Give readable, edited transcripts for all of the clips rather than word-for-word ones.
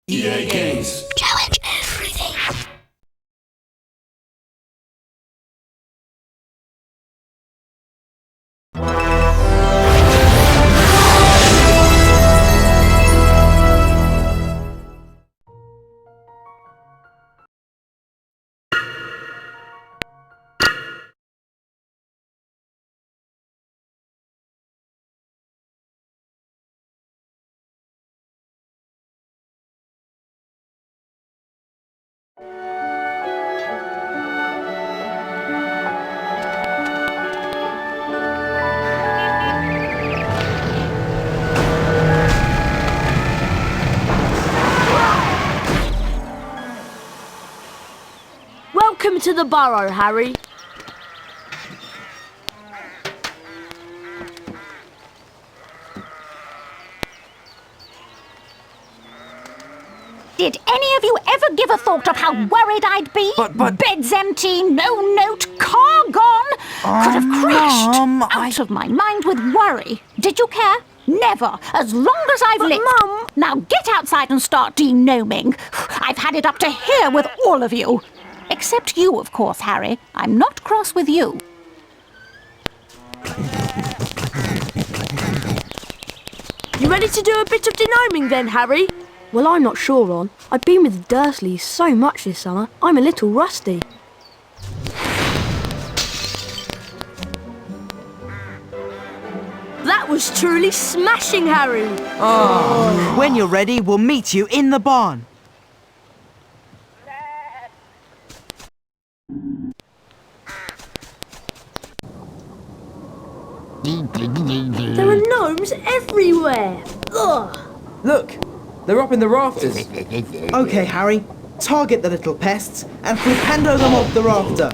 EA Games. Challenge everything. Welcome to the burrow, Harry. Did any of you ever give a thought of how worried I'd be? But- Bed's empty, no note, car gone. Could have crashed. Mum, Out of my mind with worry. Did you care? Never, as long as I've lived. Mum... Now get outside and start denoming. I've had it up to here with all of you. Except you, of course, Harry. I'm not cross with you. You ready to do a bit of denoming then, Harry? Well, I'm not sure, Ron. I've been with the Dursleys so much this summer, I'm a little rusty. That was truly smashing, Harry. When you're ready, we'll meet you in the barn. There are gnomes everywhere. Ugh. Look, they're up in the rafters. Okay, Harry, target the little pests and flipendo them off the rafter.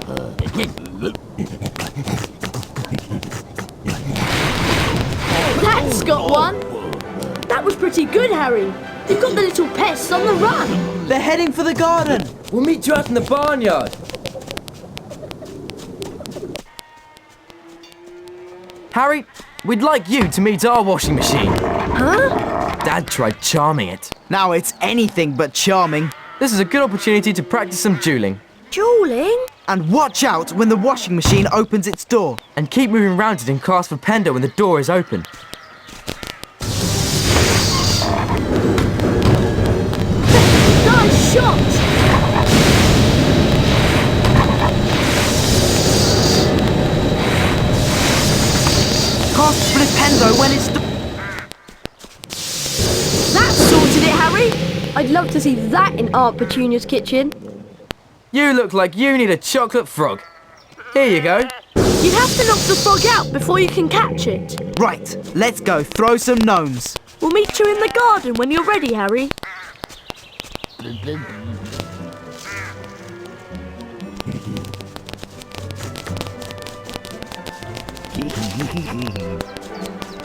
That's got one. That was pretty good, Harry. You've got the little pests on the run. They're heading for the garden. We'll meet you out in the barnyard. Harry, we'd like you to meet our washing machine. Huh? Dad tried charming it. Now it's anything but charming. This is a good opportunity to practice some dueling. Dueling? And watch out when the washing machine opens its door. And keep moving around it and cast for Pendo when the door is open. Nice shot! Cast flipendo when it's... That sorted it, Harry. I'd love to see that in Aunt Petunia's kitchen. You look like you need a chocolate frog. Here you go. You'd have to knock the frog out before you can catch it. Right, let's go throw some gnomes. We'll meet you in the garden when you're ready, Harry.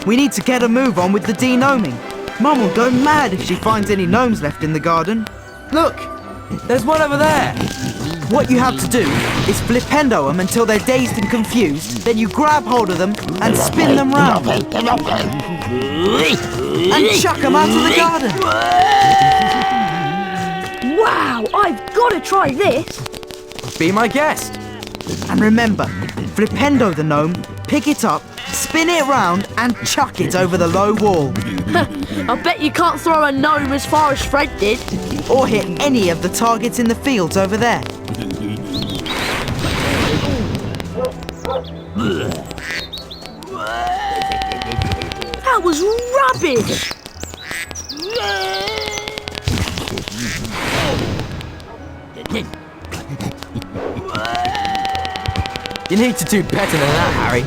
We need to get a move on with the denoming. Mum will go mad if she finds any gnomes left in the garden. Look, there's one over there. What you have to do is flipendo them until they're dazed and confused, then you grab hold of them and spin them round. And chuck them out of the garden. Wow, I've got to try this. Be my guest. And remember, flipendo the gnome, pick it up, spin it round and chuck it over the low wall. I bet you can't throw a gnome as far as Fred did. Or hit any of the targets in the fields over there. That was rubbish. You need to do better than that, Harry.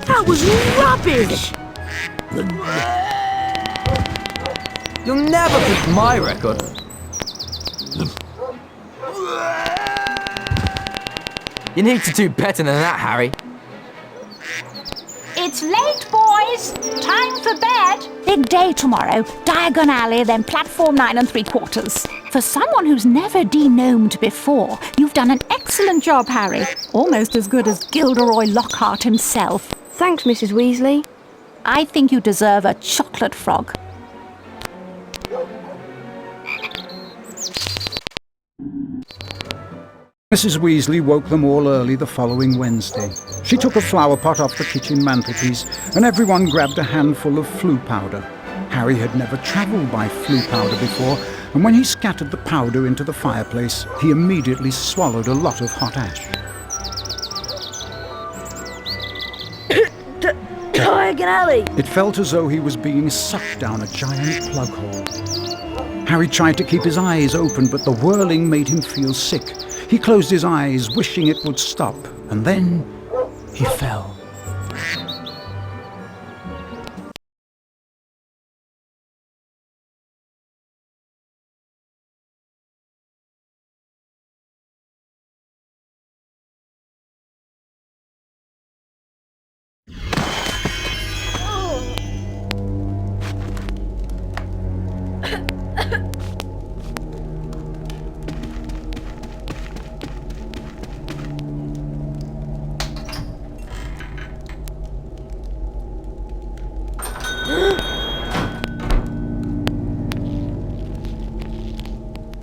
That was rubbish. You'll never beat my record. You need to do better than that, Harry. It's late, boys. Time for bed. Big day tomorrow. Diagon Alley, then platform 9 3/4. For someone who's never denomed before, you've done an excellent job, Harry. Almost as good as Gilderoy Lockhart himself. Thanks, Mrs. Weasley. I think you deserve a chocolate frog. Mrs. Weasley woke them all early the following Wednesday. She took a flower pot off the kitchen mantelpiece, and everyone grabbed a handful of flue powder. Harry had never travelled by flue powder before, and when he scattered the powder into the fireplace, he immediately swallowed a lot of hot ash. Diagon Alley! It felt as though he was being sucked down a giant plug hole. Harry tried to keep his eyes open, but the whirling made him feel sick. He closed his eyes, wishing it would stop, and then he fell.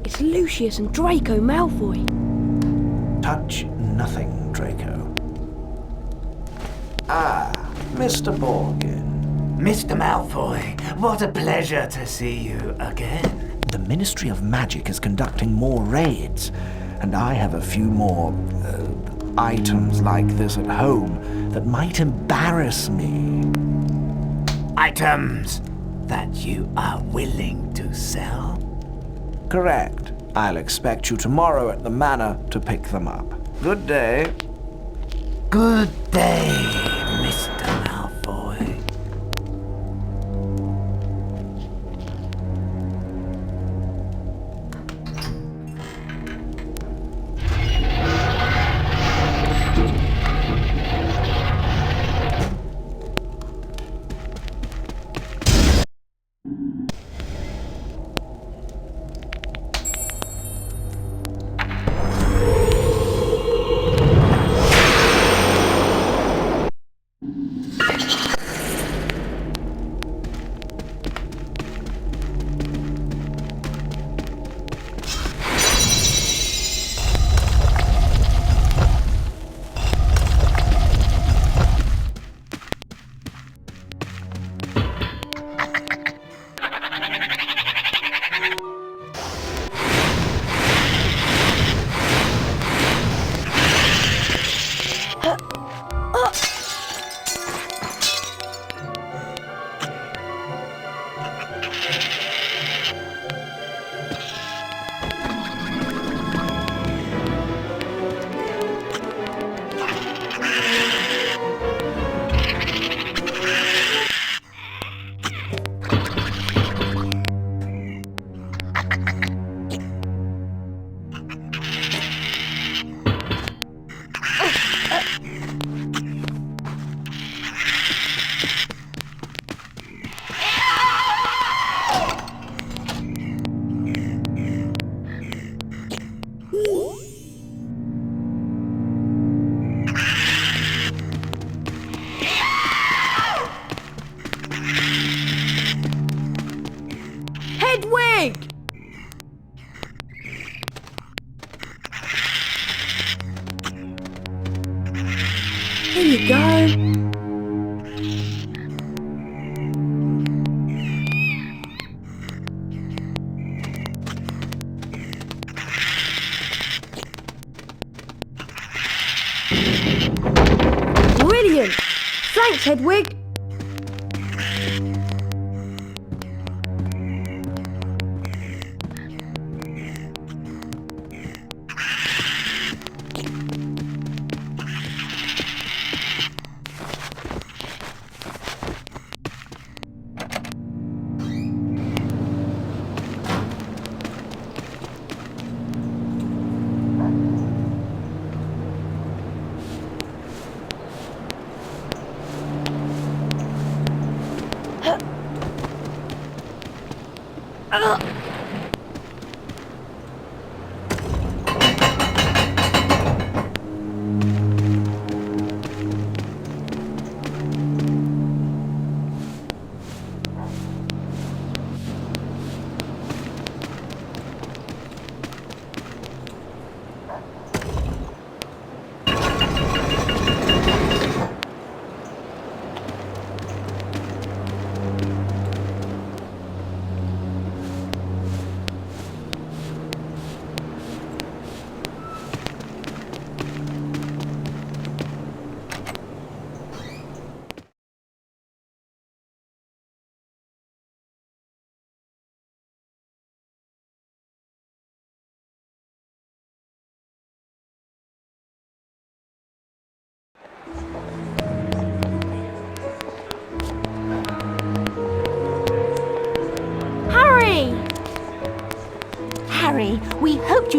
It's Lucius and Draco Malfoy. Touch nothing, Draco. Ah, Mr. Borgin. Mr. Malfoy, what a pleasure to see you again. The Ministry of Magic is conducting more raids, and I have a few more items like this at home that might embarrass me. Items that you are willing to sell? Correct. I'll expect you tomorrow at the manor to pick them up. Good day. Good day, Mr. Malfoy. Hedwig! Here you go. Brilliant! Thanks, Hedwig.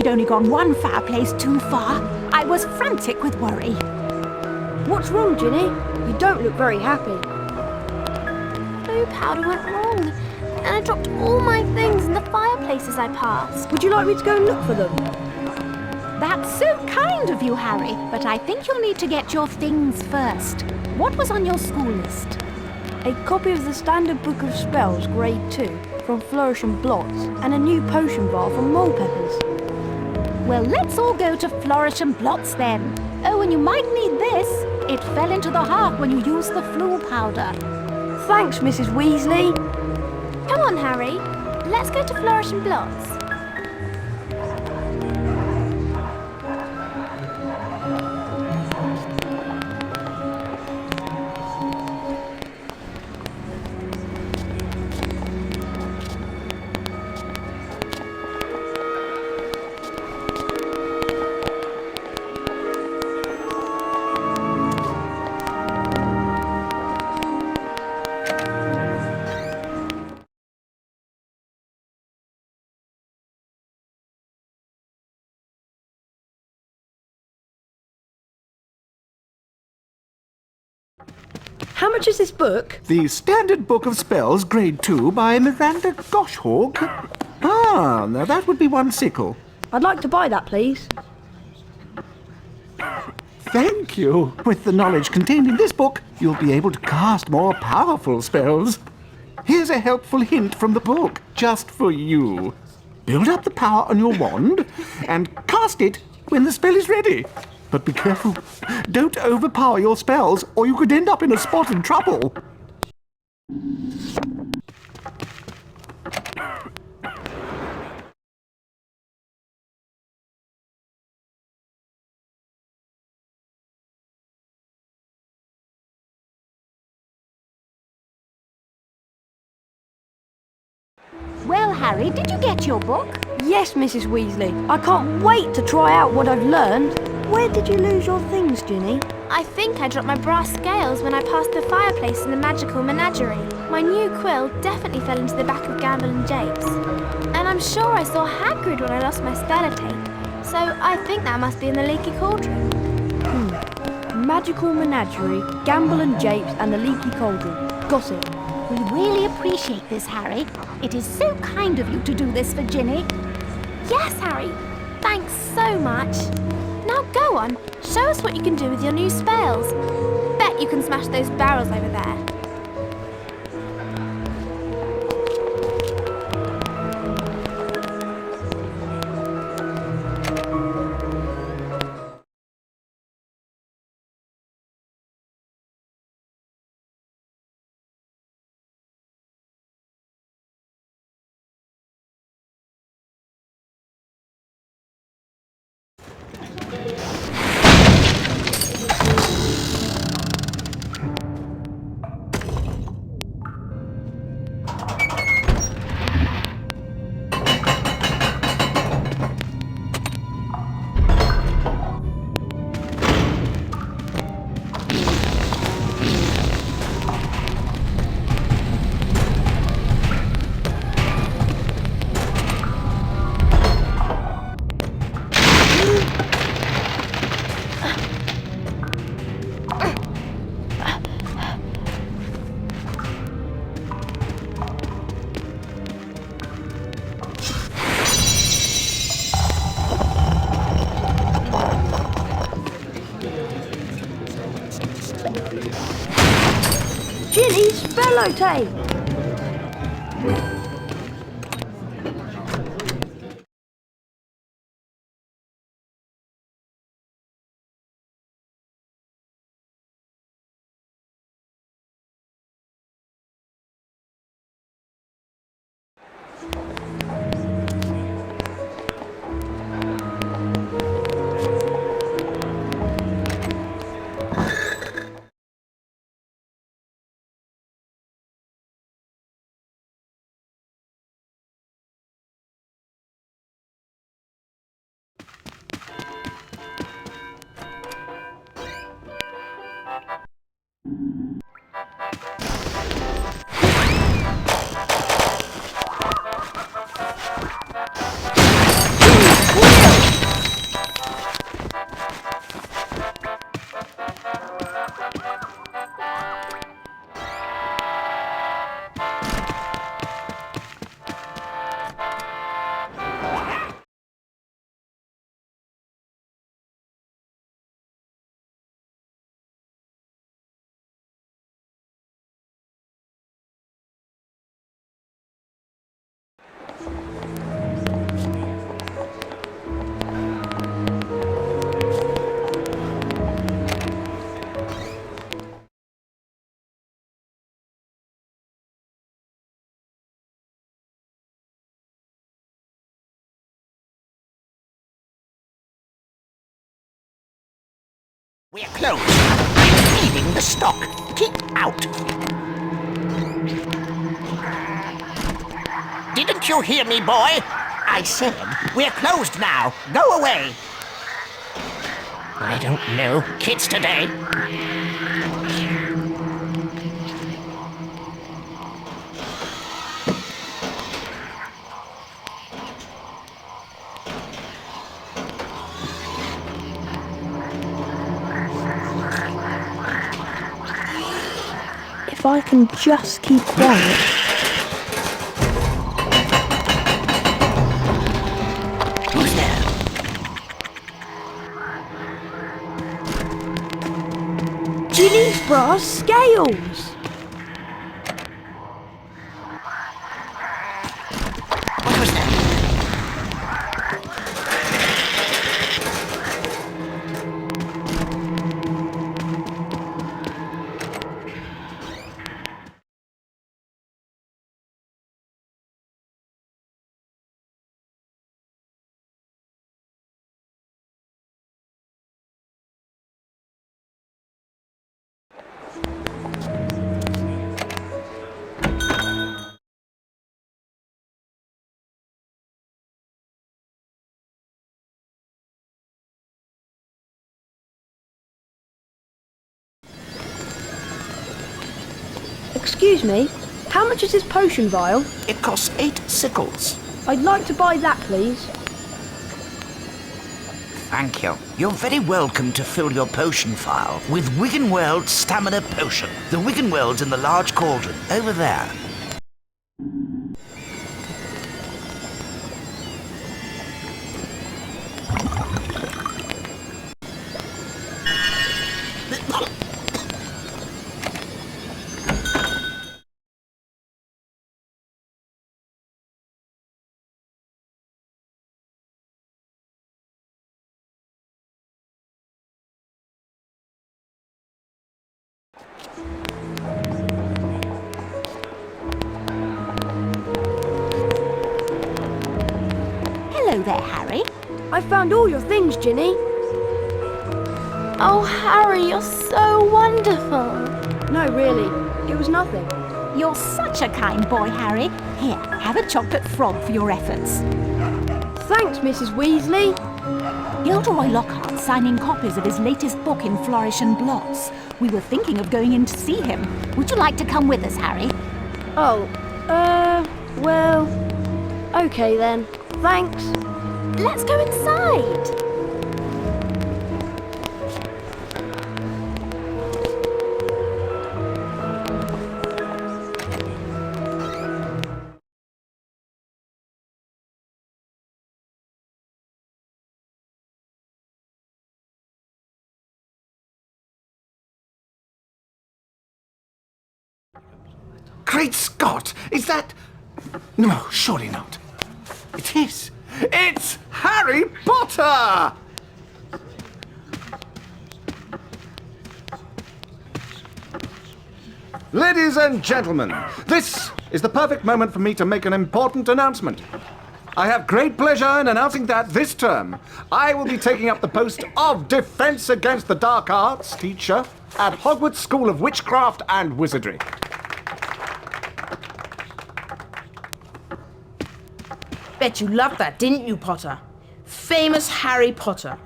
we'd only gone one fireplace too far. I was frantic with worry. What's wrong, Ginny? You don't look very happy. Blue powder went wrong, and I dropped all my things in the fireplaces I passed. Would you like me to go and look for them? That's so kind of you, Harry, but I think you'll need to get your things first. What was on your school list? A copy of the Standard Book of Spells, Grade 2, from Flourish and Blots, and a new potion bar from Mole Peppers. Well, let's all go to Flourish and Blots then. Oh, and you might need this. It fell into the hearth when you used the flu powder. Thanks, Mrs. Weasley. Come on, Harry. Let's go to Flourish and Blots. How much is this book? The Standard Book of Spells, Grade 2, by Miranda Goshawk. Ah, now that would be one sickle. I'd like to buy that, please. Thank you. With the knowledge contained in this book, you'll be able to cast more powerful spells. Here's a helpful hint from the book, just for you. Build up the power on your wand and cast it when the spell is ready. But be careful. Don't overpower your spells, or you could end up in a spot of trouble. Well, Harry, did you get your book? Yes, Mrs. Weasley. I can't wait to try out what I've learned. Where did you lose your things, Ginny? I think I dropped my brass scales when I passed the fireplace in the magical menagerie. My new quill definitely fell into the back of Gamble and Japes. And I'm sure I saw Hagrid when I lost my Stellatate. So I think that must be in the leaky cauldron. Magical Menagerie, Gamble and Japes, and the Leaky Cauldron. Got it. We really appreciate this, Harry. It is so kind of you to do this for Ginny. Yes, Harry. Thanks so much. Now go on, show us what you can do with your new spells. Bet you can smash those barrels over there. Ginny's Stellatate! We're closed. I'm feeding the stock. Keep out. Didn't you hear me, boy? I said, we're closed now. Go away. I don't know kids today. If I can just keep quiet. Who's there? Ginny's brass scales! What was that? Excuse me, how much is this potion vial? It costs 8 sickles. I'd like to buy that, please. Thank you. You're very welcome to fill your potion vial with Wiggenweld's Stamina Potion. The Wiggenweld's in the large cauldron, over there. Hello there, Harry. I found all your things, Ginny. Oh, Harry, you're so wonderful. No, really, it was nothing. You're such a kind boy, Harry. Here, have a chocolate frog for your efforts. Thanks, Mrs. Weasley. Gilderoy Lockhart's signing copies of his latest book in Flourish and Blots. We were thinking of going in to see him. Would you like to come with us, Harry? Oh, well, okay then. Thanks. Let's go inside. Great Scott! Is that... No, surely not. It is. It's Harry Potter! Ladies and gentlemen, this is the perfect moment for me to make an important announcement. I have great pleasure in announcing that this term I will be taking up the post of Defense Against the Dark Arts teacher at Hogwarts School of Witchcraft and Wizardry. Bet you loved that, didn't you, Potter? Famous Harry Potter.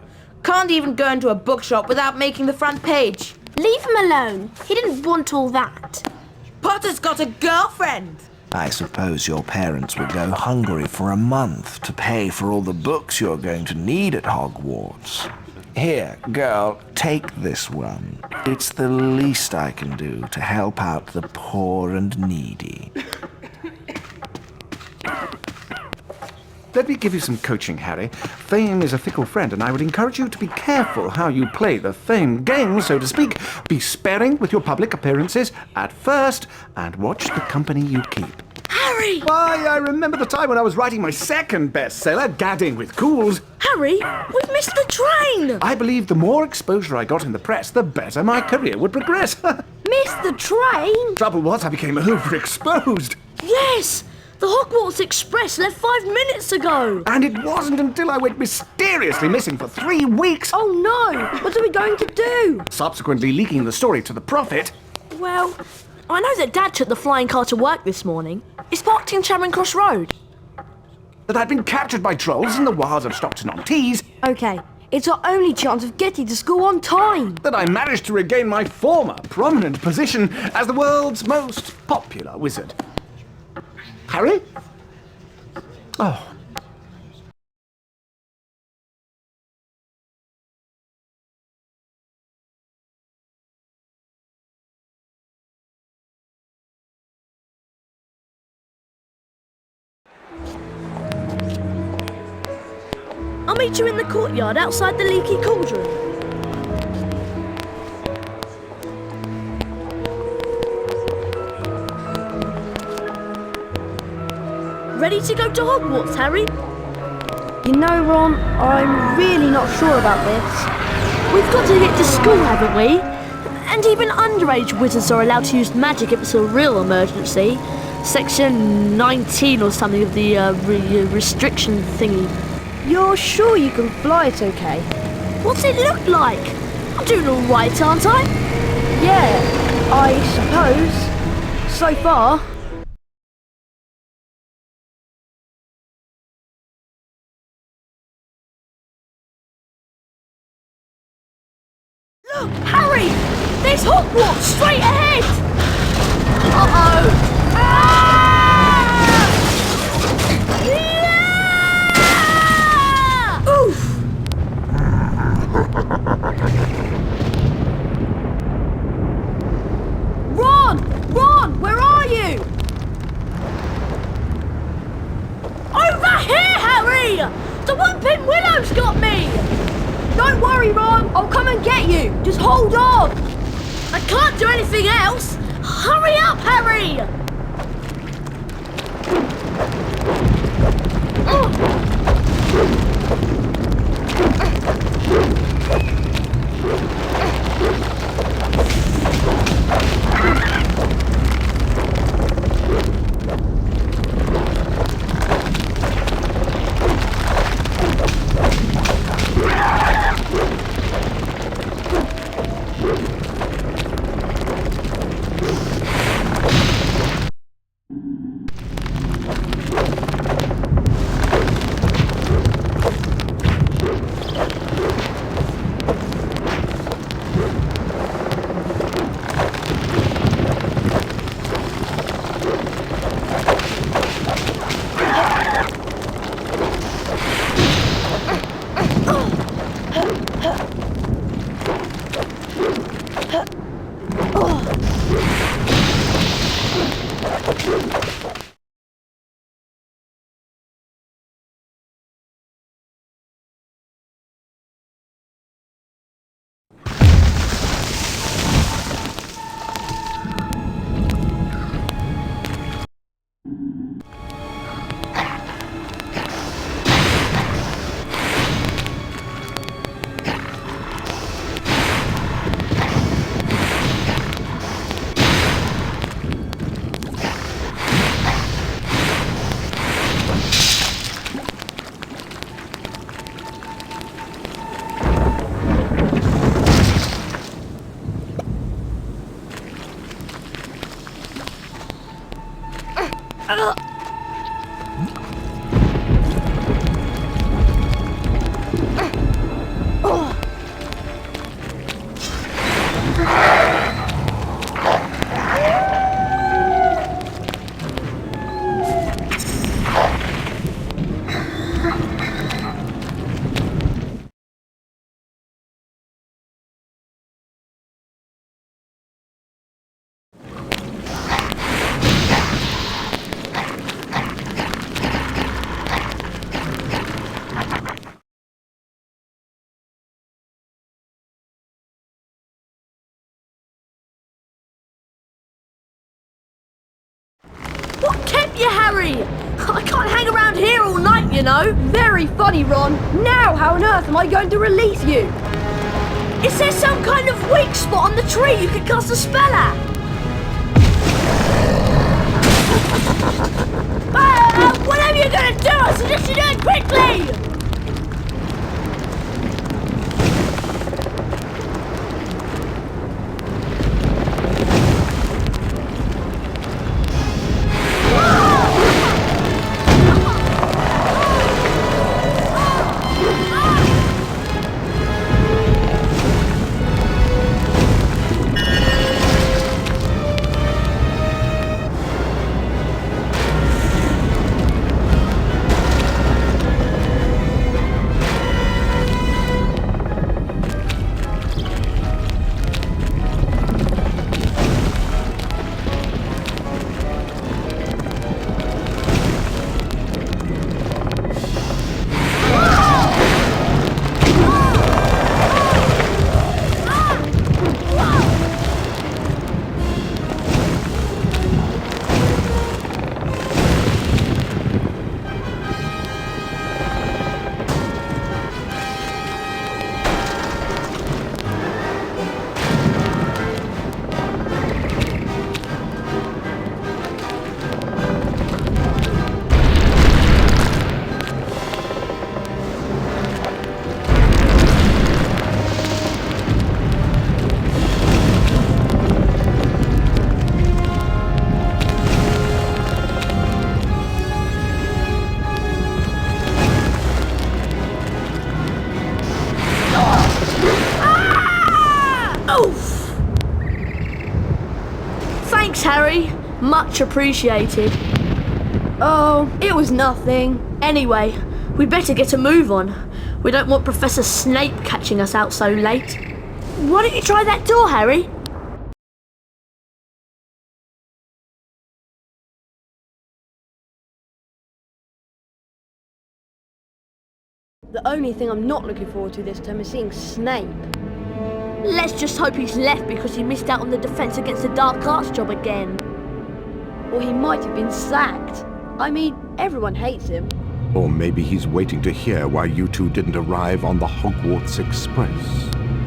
Can't even go into a bookshop without making the front page. Leave him alone. He didn't want all that. Potter's got a girlfriend. I suppose your parents will go hungry for a month to pay for all the books you're going to need at Hogwarts. Here, girl, take this one. It's the least I can do to help out the poor and needy. Let me give you some coaching, Harry. Fame is a fickle friend, and I would encourage you to be careful how you play the fame game, so to speak. Be sparing with your public appearances at first, and watch the company you keep. Harry! Why, I remember the time when I was writing my second bestseller, Gadding with Ghouls. Harry, we've missed the train! I believe the more exposure I got in the press, the better my career would progress. Missed the train? Trouble was, I became overexposed. Yes! The Hogwarts Express left 5 minutes ago. And it wasn't until I went mysteriously missing for 3 weeks, Oh no! What are we going to do? subsequently leaking the story to the Prophet, Well, I know that Dad took the flying car to work this morning. It's parked in Charing Cross Road. that I'd been captured by trolls in the wilds of Stockton-on-Tees, Okay, it's our only chance of getting to school on time. that I managed to regain my former prominent position as the world's most popular wizard. Harry? Oh. I'll meet you in the courtyard outside the leaky cauldron. Ready to go to Hogwarts, Harry? You know, Ron, I'm really not sure about this. We've got to get to school, haven't we? And even underage wizards are allowed to use magic if it's a real emergency. Section 19 or something of the restriction thingy. You're sure you can fly it okay? What's it look like? I'm doing all right, aren't I? Yeah, I suppose. So far. Look, Harry! There's Hogwarts straight ahead! Uh-oh! Yeah! Oof! Ron! Ron, where are you? Over here, Harry! The Whooping Willow's got me! Don't worry, Ron. I'll come and get you. Just hold on. I can't do anything else. Hurry up, Harry! What kept you, Harry? I can't hang around here all night, you know. Very funny, Ron. Now how on earth am I going to release you? Is there some kind of weak spot on the tree you could cast a spell at? Ah! you're gonna do, I suggest you do it quickly! Thanks, Harry. Much appreciated. Oh, it was nothing. Anyway, we better get a move on. We don't want Professor Snape catching us out so late. Why don't you try that door, Harry? The only thing I'm not looking forward to this term is seeing Snape. Let's just hope he's left because he missed out on the Defence Against the Dark Arts job again. Or he might have been sacked. I mean, everyone hates him. Or maybe he's waiting to hear why you two didn't arrive on the Hogwarts Express.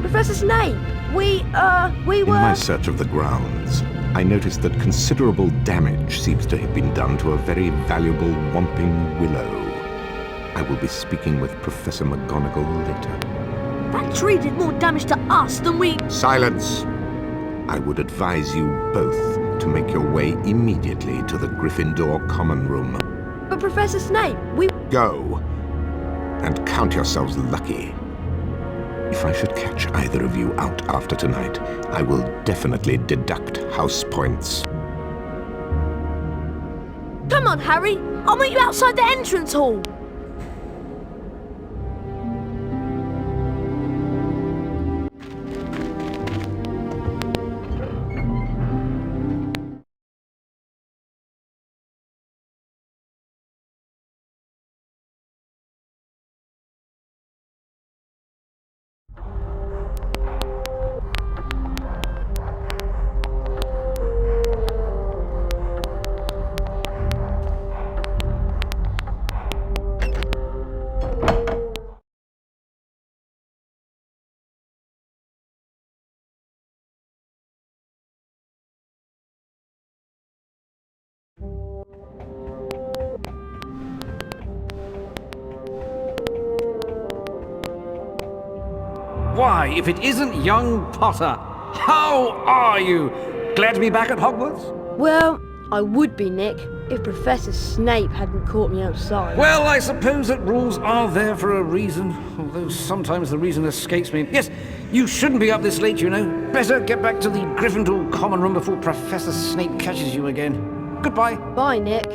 Professor Snape, we were... In my search of the grounds, I noticed that considerable damage seems to have been done to a very valuable Whomping Willow. I will be speaking with Professor McGonagall later. That tree did more damage to us than we... Silence! I would advise you both to make your way immediately to the Gryffindor Common Room. But Professor Snape, we... Go, and count yourselves lucky. If I should catch either of you out after tonight, I will definitely deduct house points. Come on, Harry. I'll meet you outside the entrance hall. Why, if it isn't young Potter, how are you? Glad to be back at Hogwarts? Well, I would be, Nick, if Professor Snape hadn't caught me outside. Well, I suppose that rules are there for a reason, although sometimes the reason escapes me. Yes, you shouldn't be up this late, you know. Better get back to the Gryffindor Common Room before Professor Snape catches you again. Goodbye. Bye, Nick.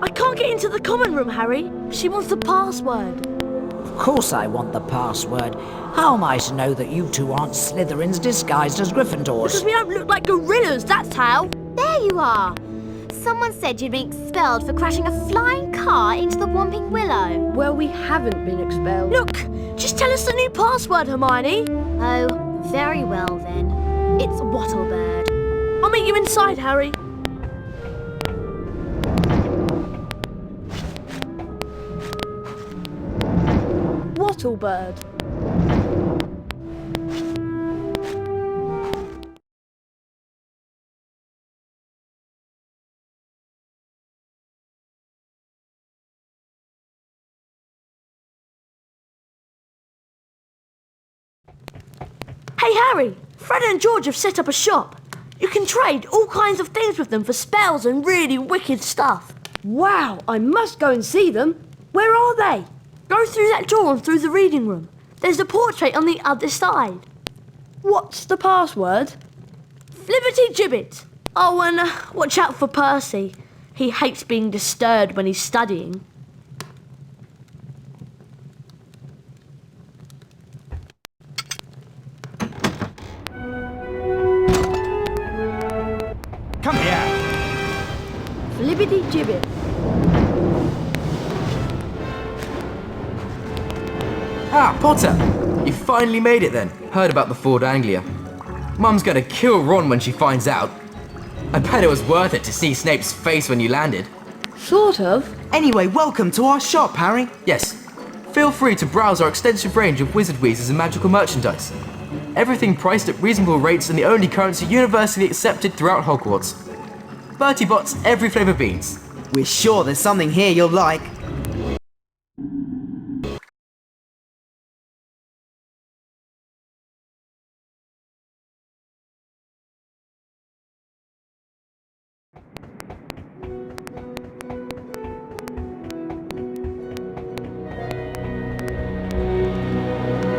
I can't get into the common room, Harry. She wants the password. Of course I want the password. How am I to know that you two aren't Slytherins disguised as Gryffindors? Because we don't look like gorillas, that's how. There you are. Someone said you'd been expelled for crashing a flying car into the Whomping Willow. Well, we haven't been expelled. Look, just tell us the new password, Hermione. Oh, very well then. It's Wattlebird. I'll meet you inside, Harry. Wattlebird. Hey Harry, Fred and George have set up a shop. You can trade all kinds of things with them for spells and really wicked stuff. Wow, I must go and see them. Where are they? Go through that door and through the reading room. There's a portrait on the other side. What's the password? Flibbity gibbet. Oh, and watch out for Percy. He hates being disturbed when he's studying. Come here. Flibbity gibbet. Ah, Potter! You finally made it then. Heard about the Ford Anglia. Mum's gonna kill Ron when she finds out. I bet it was worth it to see Snape's face when you landed. Sort of. Anyway, welcome to our shop, Harry. Yes. Feel free to browse our extensive range of wizard wheezes and magical merchandise. Everything priced at reasonable rates and the only currency universally accepted throughout Hogwarts. Bertie Bott's every flavour beans. We're sure there's something here you'll like.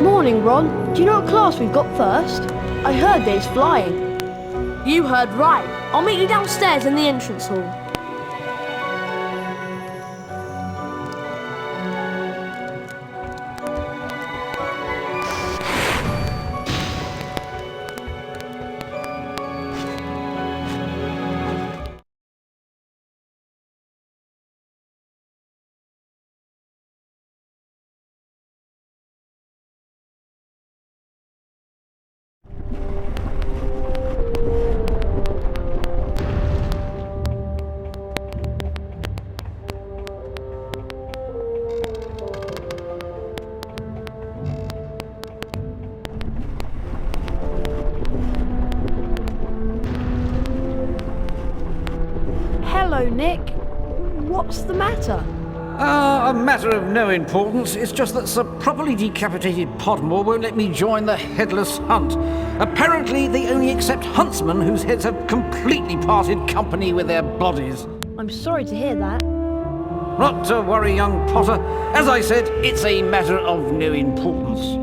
Morning, Ron. Do you know what class we've got first? I heard there's flying. You heard right. I'll meet you downstairs in the entrance hall. Hello, Nick. What's the matter? A matter of no importance. It's just that Sir Properly Decapitated Podmore won't let me join the headless hunt. Apparently, they only accept huntsmen whose heads have completely parted company with their bodies. I'm sorry to hear that. Not to worry, young Potter. As I said, it's a matter of no importance.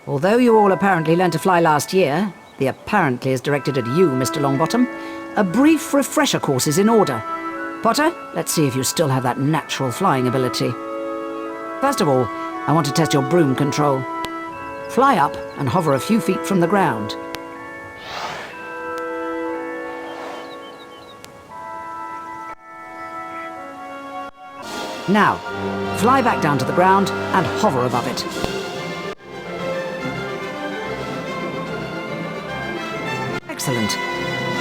Although you all apparently learned to fly last year, the apparently is directed at you, Mr. Longbottom, a brief refresher course is in order. Potter, let's see if you still have that natural flying ability. First of all, I want to test your broom control. Fly up and hover a few feet from the ground. Now, fly back down to the ground and hover above it. Excellent.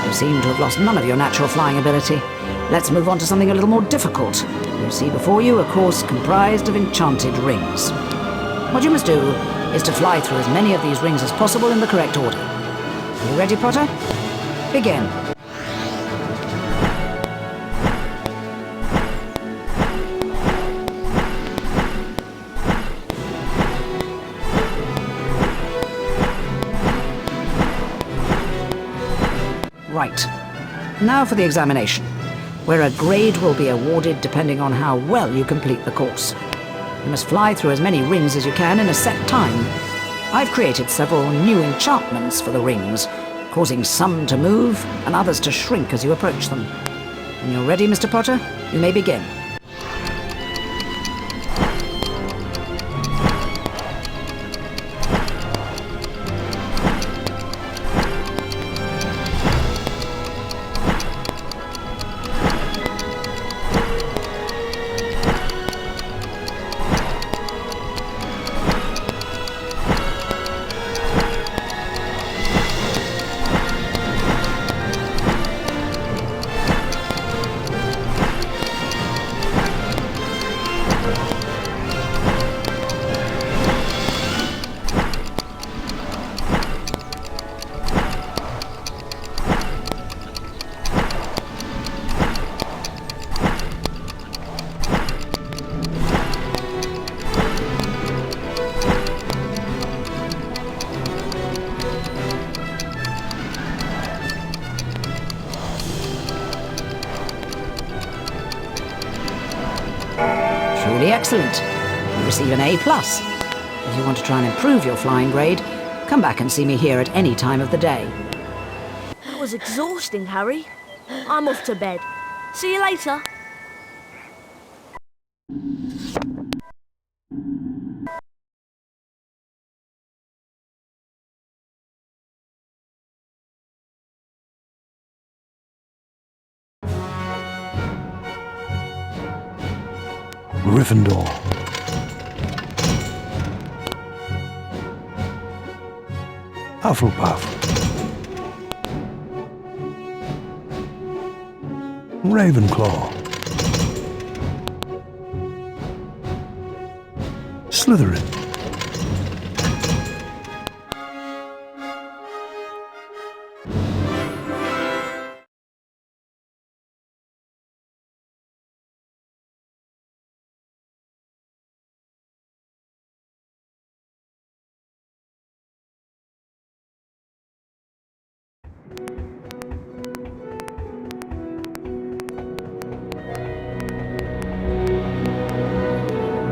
You seem to have lost none of your natural flying ability. Let's move on to something a little more difficult. You see before you a course comprised of enchanted rings. What you must do is to fly through as many of these rings as possible in the correct order. Are you ready, Potter? Begin. Right. Now for the examination, where a grade will be awarded depending on how well you complete the course. You must fly through as many rings as you can in a set time. I've created several new enchantments for the rings, causing some to move and others to shrink as you approach them. When you're ready, Mr. Potter, you may begin. Truly excellent. You receive an A+. If you want to try and improve your flying grade, come back and see me here at any time of the day. That was exhausting, Harry. I'm off to bed. See you later. Gryffindor. Hufflepuff. Ravenclaw. Slytherin.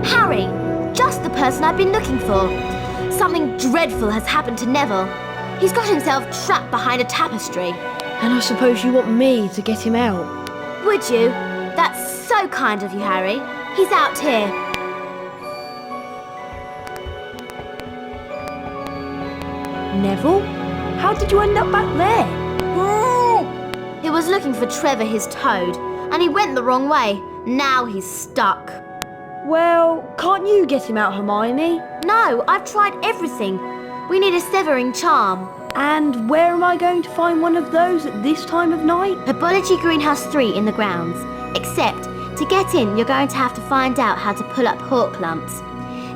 Harry! Just the person I've been looking for. Something dreadful has happened to Neville. He's got himself trapped behind a tapestry. And I suppose you want me to get him out? Would you? That's so kind of you, Harry. He's out here. Neville? How did you end up back there? He was looking for Trevor, his toad, and he went the wrong way. Now he's stuck. Well, can't you get him out, Hermione? No, I've tried everything. We need a severing charm. And where am I going to find one of those at this time of night? Herbology Greenhouse 3 in the grounds. Except, to get in, you're going to have to find out how to pull up hawk lumps.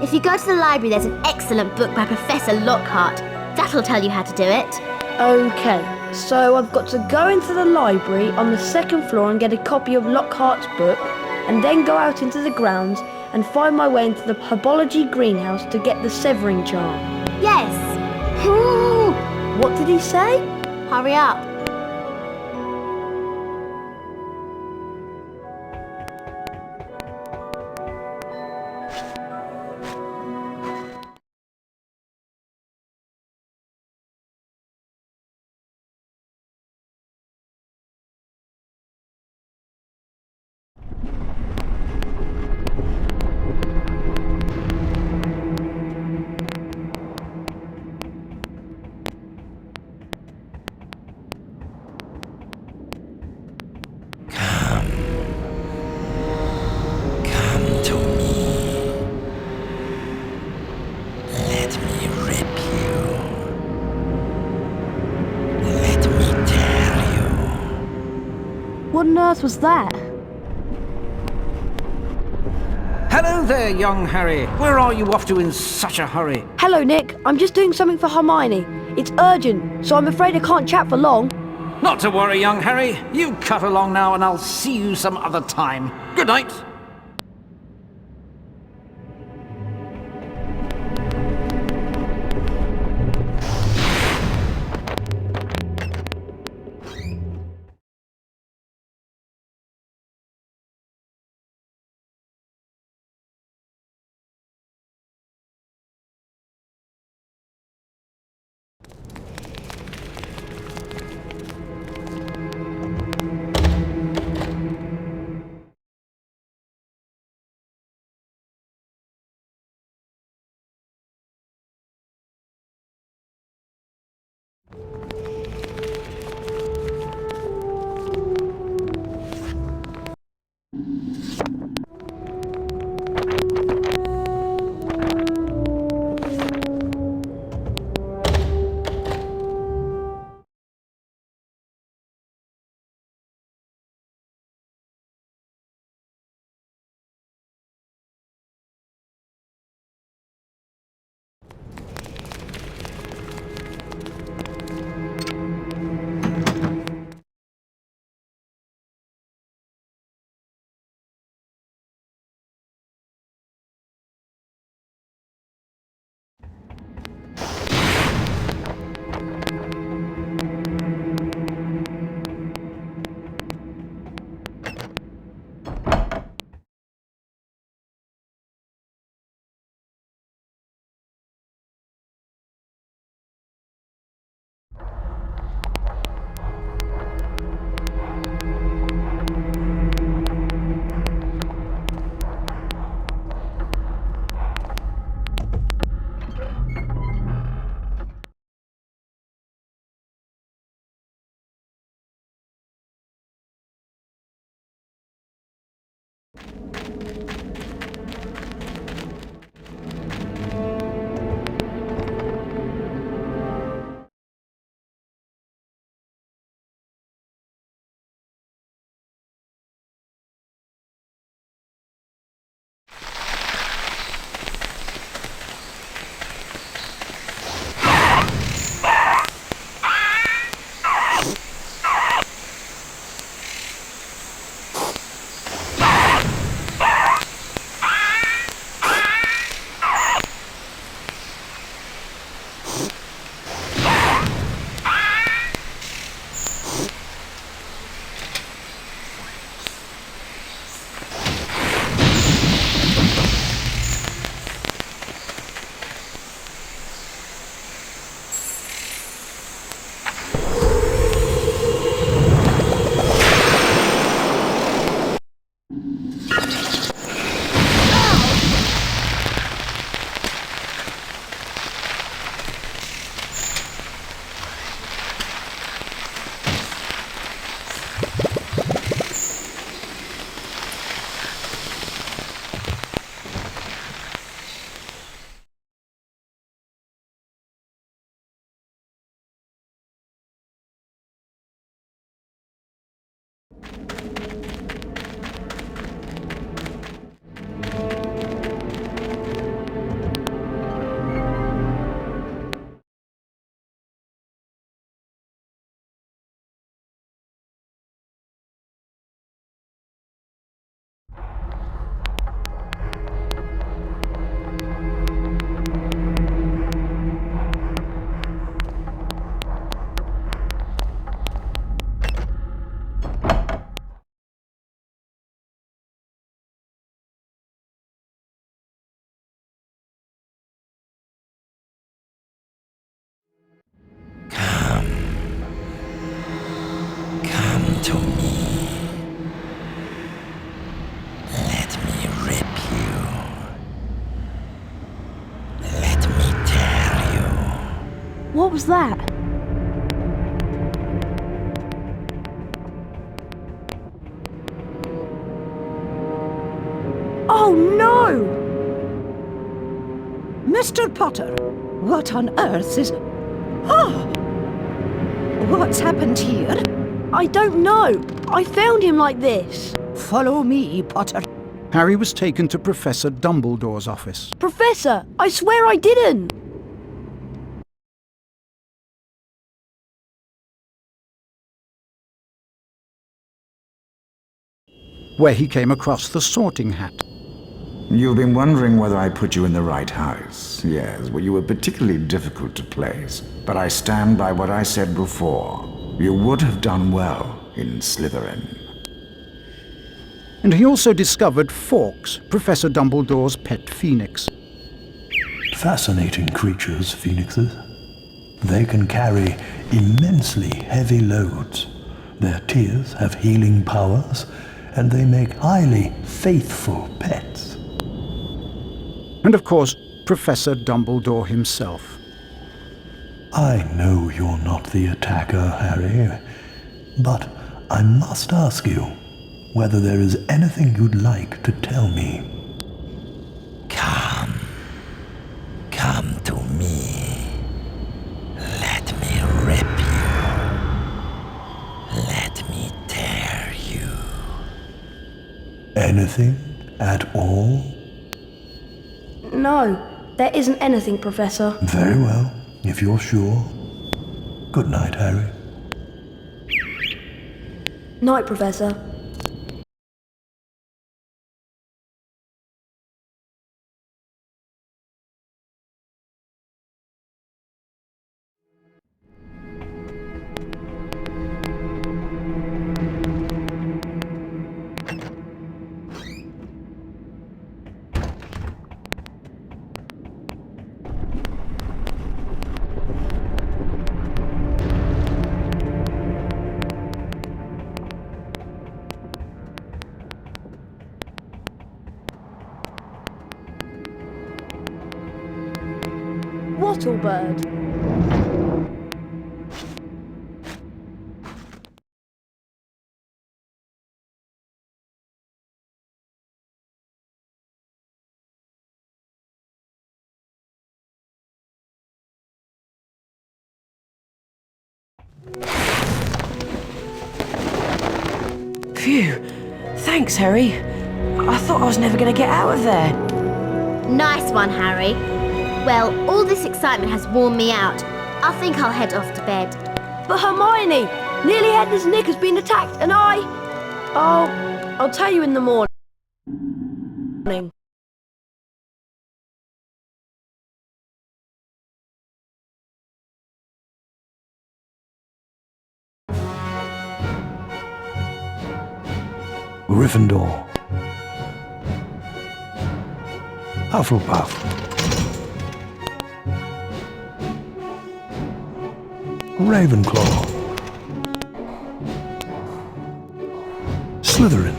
If you go to the library, there's an excellent book by Professor Lockhart. That'll tell you how to do it. Okay, so I've got to go into the library on the second floor and get a copy of Lockhart's book, and then go out into the grounds and find my way into the Herbology Greenhouse to get the severing charm. Yes. What did he say? Hurry up. What on earth was that? Hello there, young Harry. Where are you off to in such a hurry? Hello, Nick. I'm just doing something for Hermione. It's urgent, so I'm afraid I can't chat for long. Not to worry, young Harry. You cut along now and I'll see you some other time. Good night. Come to me. Let me rip you. Let me tear you. What was that? Oh no! Mr. Potter, what on earth is... Oh! What's happened here? I don't know. I found him like this. Follow me, Potter. Harry was taken to Professor Dumbledore's office. Professor, I swear I didn't. Where he came across the Sorting Hat. You've been wondering whether I put you in the right house. Yes, well, you were particularly difficult to place. But I stand by what I said before. You would have done well in Slytherin. And he also discovered Fawkes, Professor Dumbledore's pet phoenix. Fascinating creatures, phoenixes. They can carry immensely heavy loads. Their tears have healing powers, and they make highly faithful pets. And of course, Professor Dumbledore himself. I know you're not the attacker, Harry, but I must ask you whether there is anything you'd like to tell me. Come. Come to me. Let me rip you. Let me tear you. Anything at all? No, there isn't anything, Professor. Very well, if you're sure. Good night, Harry. Night, Professor. Wattlebird. Phew. Thanks, Harry. I thought I was never going to get out of there. Nice one, Harry. Well, all this excitement has worn me out. I think I'll head off to bed. But Hermione! Nearly Headless Nick has been attacked and I'll tell you in the morning. Gryffindor. Hufflepuff. Ravenclaw. Slytherin.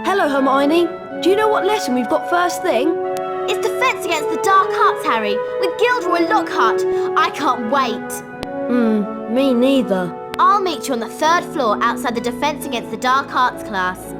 Hello, Hermione. Do you know what lesson we've got first thing? It's Defense Against the Dark Arts, Harry, with Gilderoy Lockhart. I can't wait. Me neither. I'll meet you on the 3rd floor outside the Defense Against the Dark Arts class.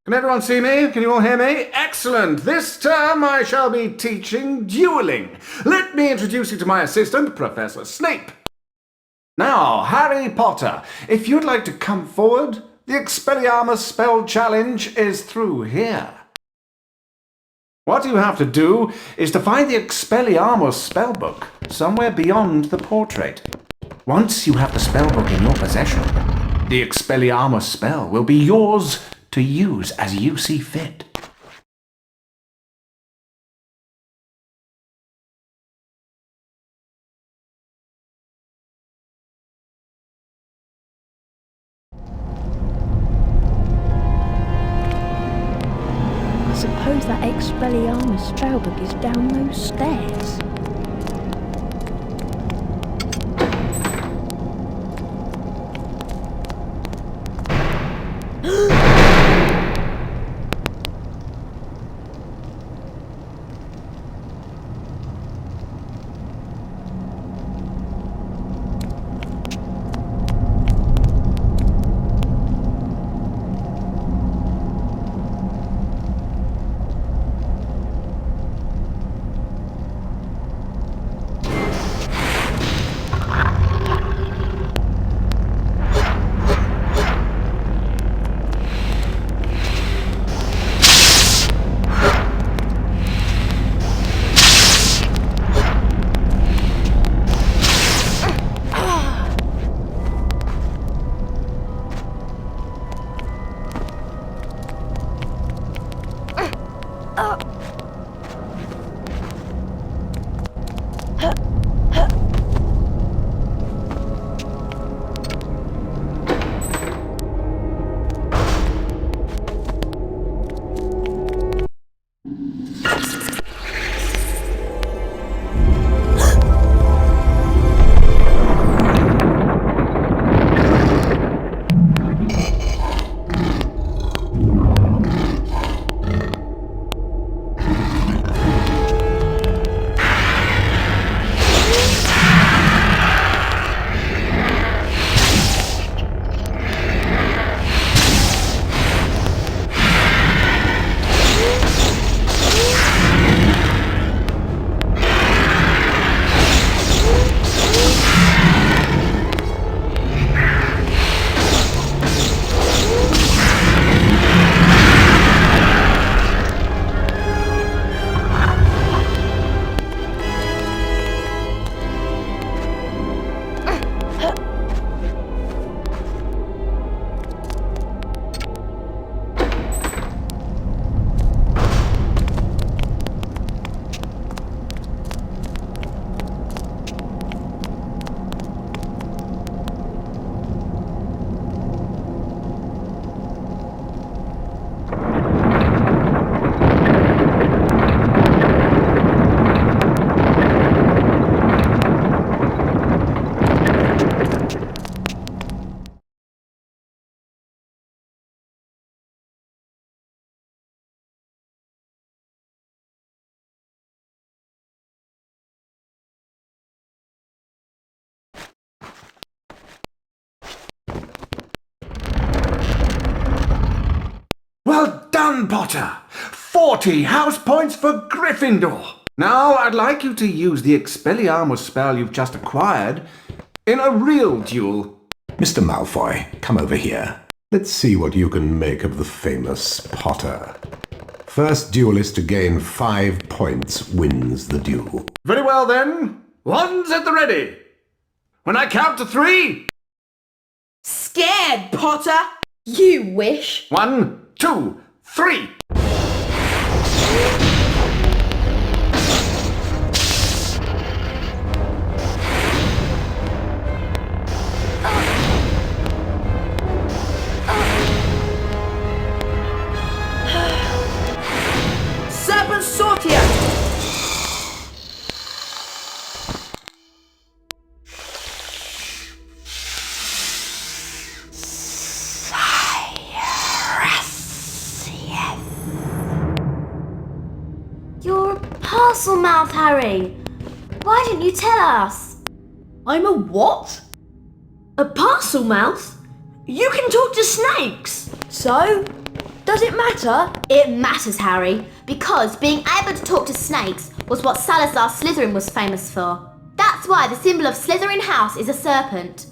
Can everyone see me? Can you all hear me? Excellent! This term I shall be teaching dueling. Let me introduce you to my assistant, Professor Snape. Now, Harry Potter, if you'd like to come forward, the Expelliarmus spell challenge is through here. What you have to do is to find the Expelliarmus spellbook somewhere beyond the portrait. Once you have the spellbook in your possession, the Expelliarmus spell will be yours to use as you see fit. I suppose that Expelliarmus spellbook is down those stairs. Well done, Potter! 40 house points for Gryffindor! Now I'd like you to use the Expelliarmus spell you've just acquired in a real duel. Mr. Malfoy, come over here. Let's see what you can make of the famous Potter. First duelist to gain 5 points wins the duel. Very well then. One's at the ready. When I count to 3... Scared, Potter? You wish. 1, 2, 3. Serpent Sortia! You're a parcel mouth, Harry. Why didn't you tell us? I'm a what? A parcel mouth? You can talk to snakes. So? Does Does it matter? It matters, Harry, because being able to talk to snakes was what Salazar Slytherin was famous for. That's why the symbol of Slytherin House is a serpent.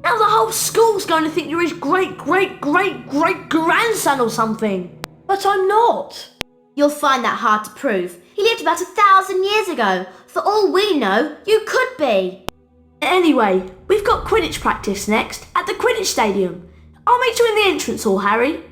Now the whole school's going to think you're his great-great-great-great-grandson or something. But I'm not. You'll find that hard to prove. He lived about 1,000 years ago. For all we know, you could be. Anyway, we've got Quidditch practice next at the Quidditch Stadium. I'll meet you in the entrance hall, Harry.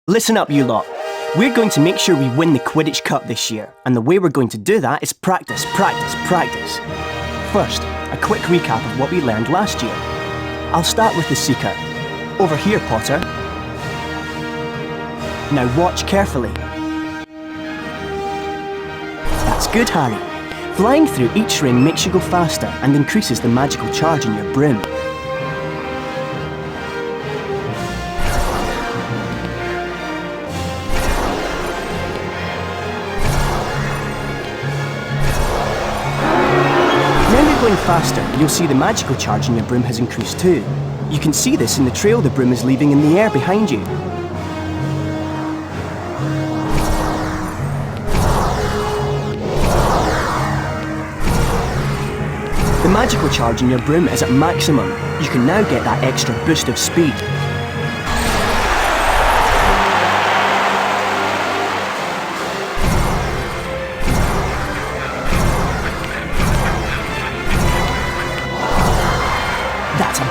Listen up, you lot. We're going to make sure we win the Quidditch Cup this year, and the way we're going to do that is practice, practice, practice. First, a quick recap of what we learned last year. I'll start with the Seeker. Over here, Potter. Now watch carefully. That's good, Harry. Flying through each ring makes you go faster and increases the magical charge in your broom. Going faster, you'll see the magical charge in your broom has increased too. You can see this in the trail the broom is leaving in the air behind you. The magical charge in your broom is at maximum. You can now get that extra boost of speed.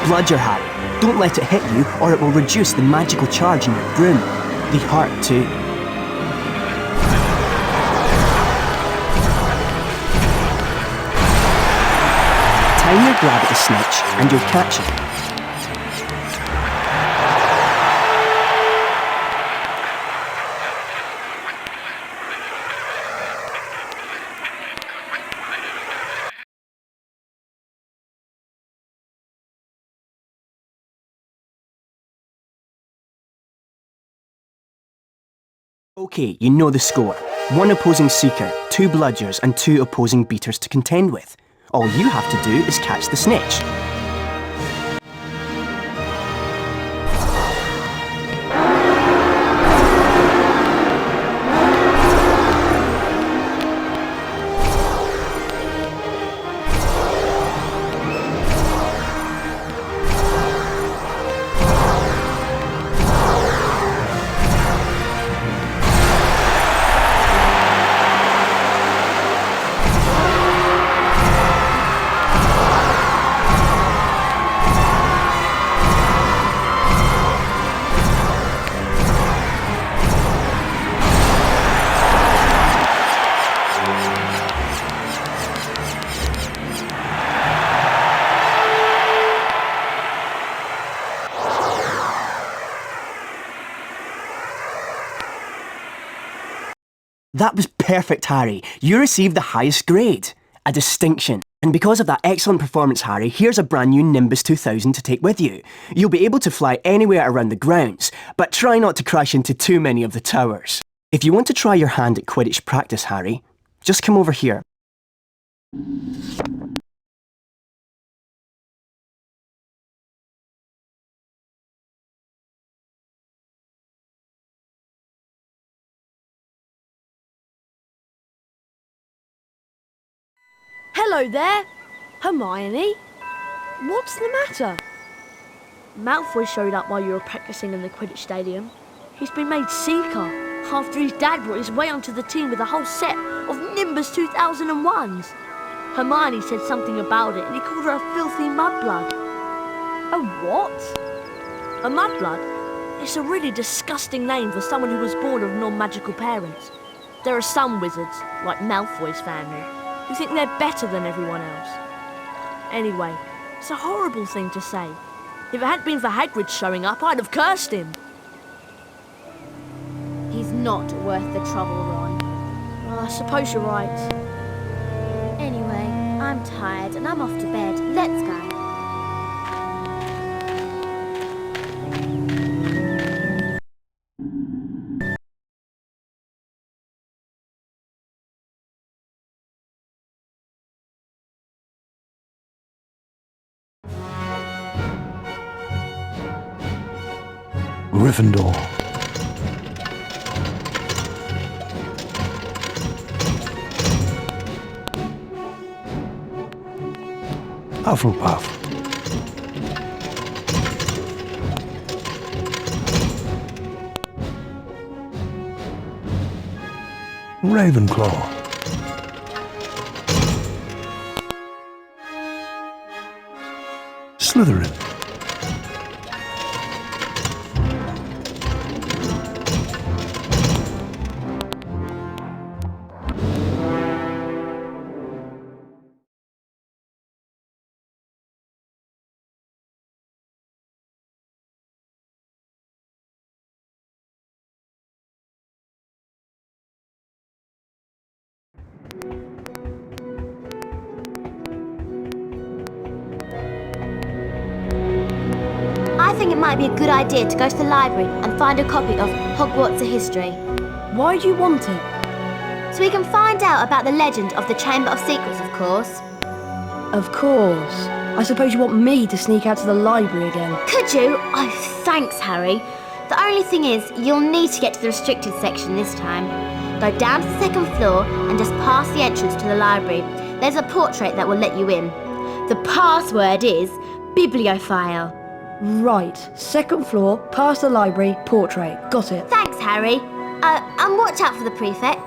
Bludger, Harry. Don't let it hit you or it will reduce the magical charge in your broom. The heart too. Time your grab at the snitch and you'll catch it. Okay, you know the score. 1 opposing Seeker, 2 Bludgers and 2 opposing Beaters to contend with. All you have to do is catch the snitch. That was perfect, Harry. You received the highest grade. A distinction. And because of that excellent performance, Harry, here's a brand new Nimbus 2000 to take with you. You'll be able to fly anywhere around the grounds, but try not to crash into too many of the towers. If you want to try your hand at Quidditch practice, Harry, just come over here. Hello there, Hermione. What's the matter? Malfoy showed up while you were practicing in the Quidditch Stadium. He's been made Seeker after his dad brought his way onto the team with a whole set of Nimbus 2001s. Hermione said something about it and he called her a filthy mudblood. A what? A mudblood? It's a really disgusting name for someone who was born of non-magical parents. There are some wizards, like Malfoy's family, who think they're better than everyone else. Anyway, it's a horrible thing to say. If it hadn't been for Hagrid showing up, I'd have cursed him. He's not worth the trouble, Ron. Well, I suppose you're right. Anyway, I'm tired and I'm off to bed. Let's go. Gryffindor. Hufflepuff. Ravenclaw. Slytherin. I think it might be a good idea to go to the library and find a copy of Hogwarts: A History. Why do you want it? So we can find out about the legend of the Chamber of Secrets, of course. Of course. I suppose you want me to sneak out to the library again. Could you? Oh, thanks, Harry. The only thing is, you'll need to get to the restricted section this time. Go down to the second floor and just pass the entrance to the library. There's a portrait that will let you in. The password is bibliophile. Right. Second floor, past the library, portrait. Got it. Thanks, Harry. And watch out for the prefects.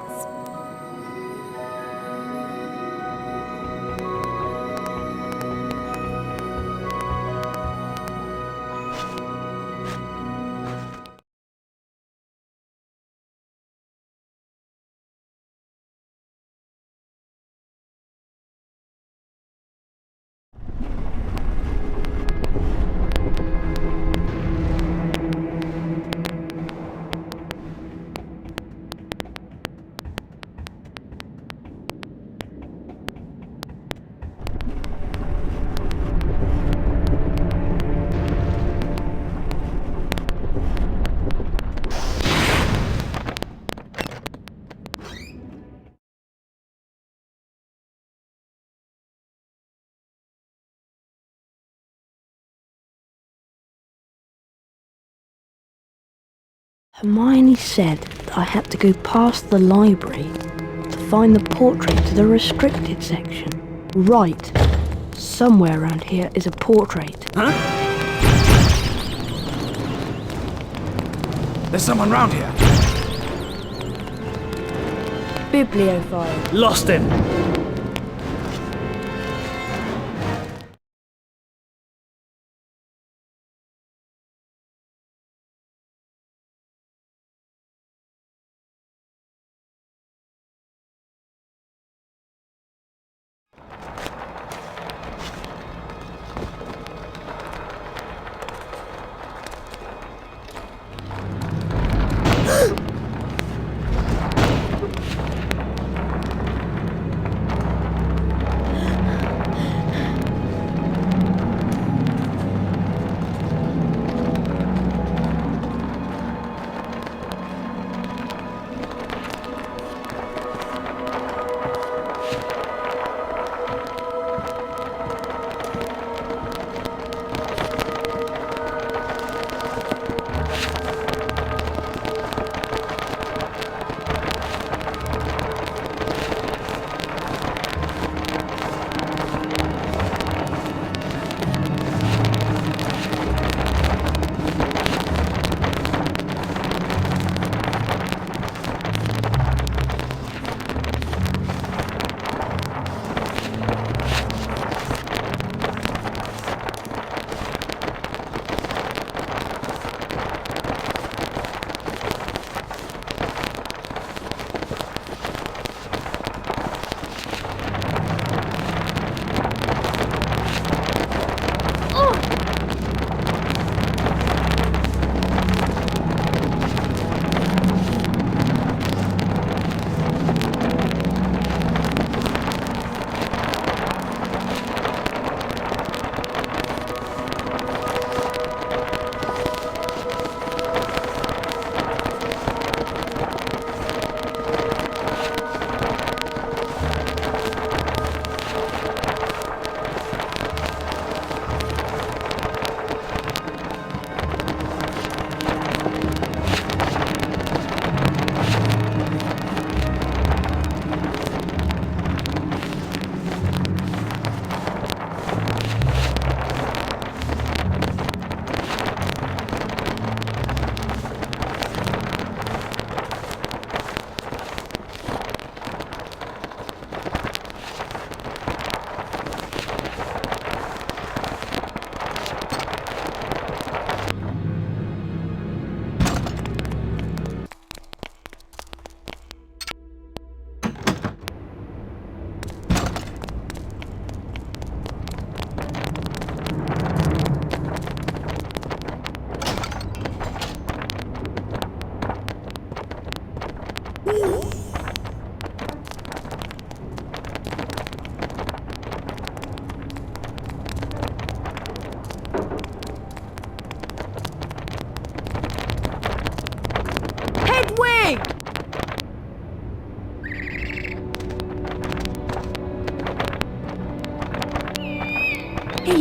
Hermione said that I had to go past the library to find the portrait to the restricted section. Right. Somewhere around here is a portrait. Huh? There's someone round here. Bibliophile. Lost him.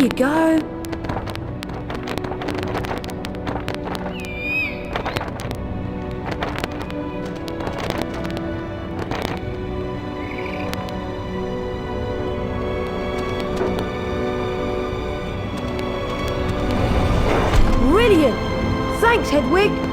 you go. Brilliant! Thanks, Hedwig.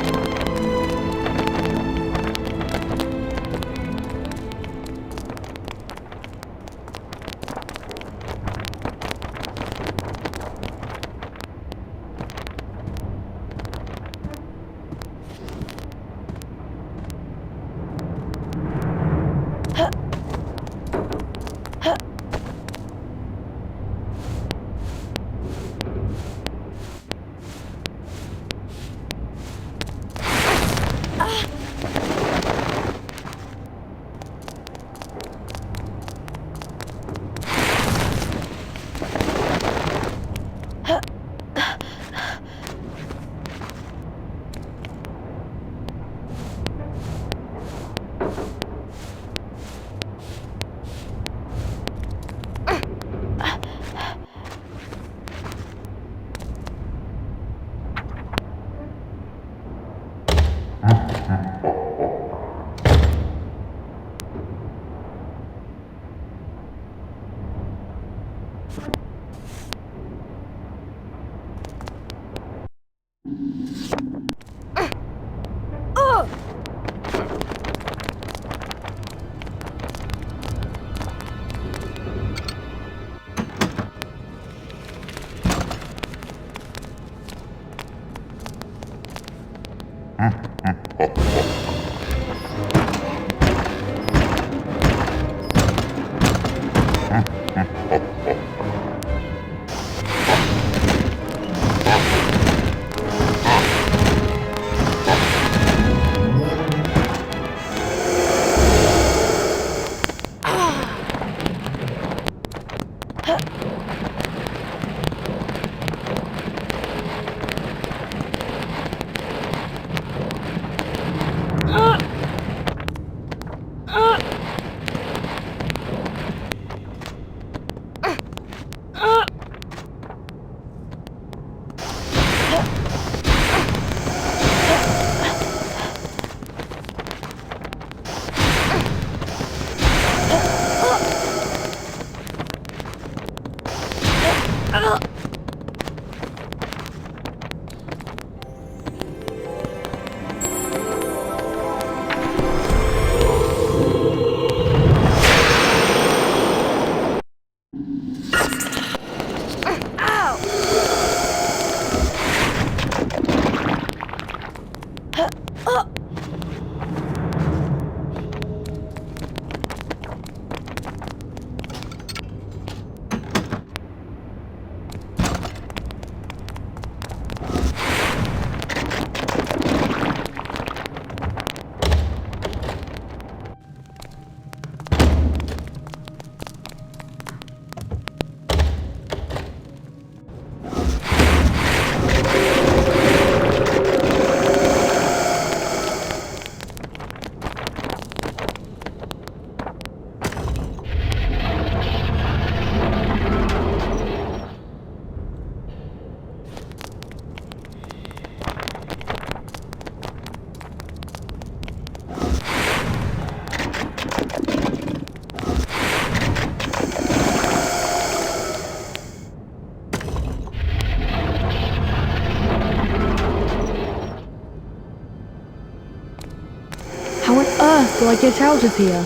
How on earth do I get out of here?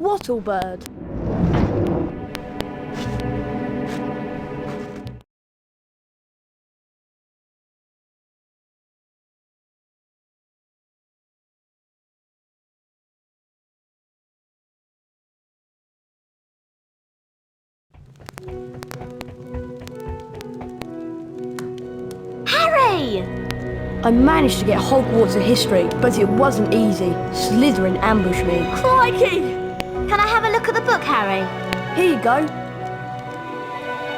Wattlebird. Harry! I managed to get Hogwarts in history, but it wasn't easy. Slytherin ambushed me. Crikey! Can I have a look at the book, Harry? Here you go.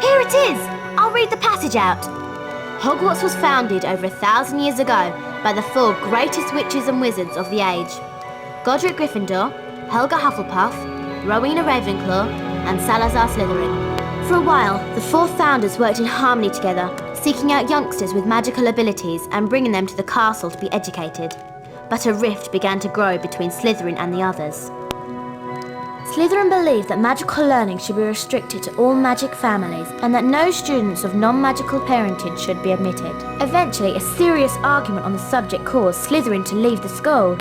Here it is! I'll read the passage out. Hogwarts was founded over 1,000 years ago by the 4 greatest witches and wizards of the age. Godric Gryffindor, Helga Hufflepuff, Rowena Ravenclaw, and Salazar Slytherin. For a while, the 4 founders worked in harmony together, seeking out youngsters with magical abilities and bringing them to the castle to be educated. But a rift began to grow between Slytherin and the others. Slytherin believed that magical learning should be restricted to all magic families and that no students of non-magical parentage should be admitted. Eventually, a serious argument on the subject caused Slytherin to leave the school.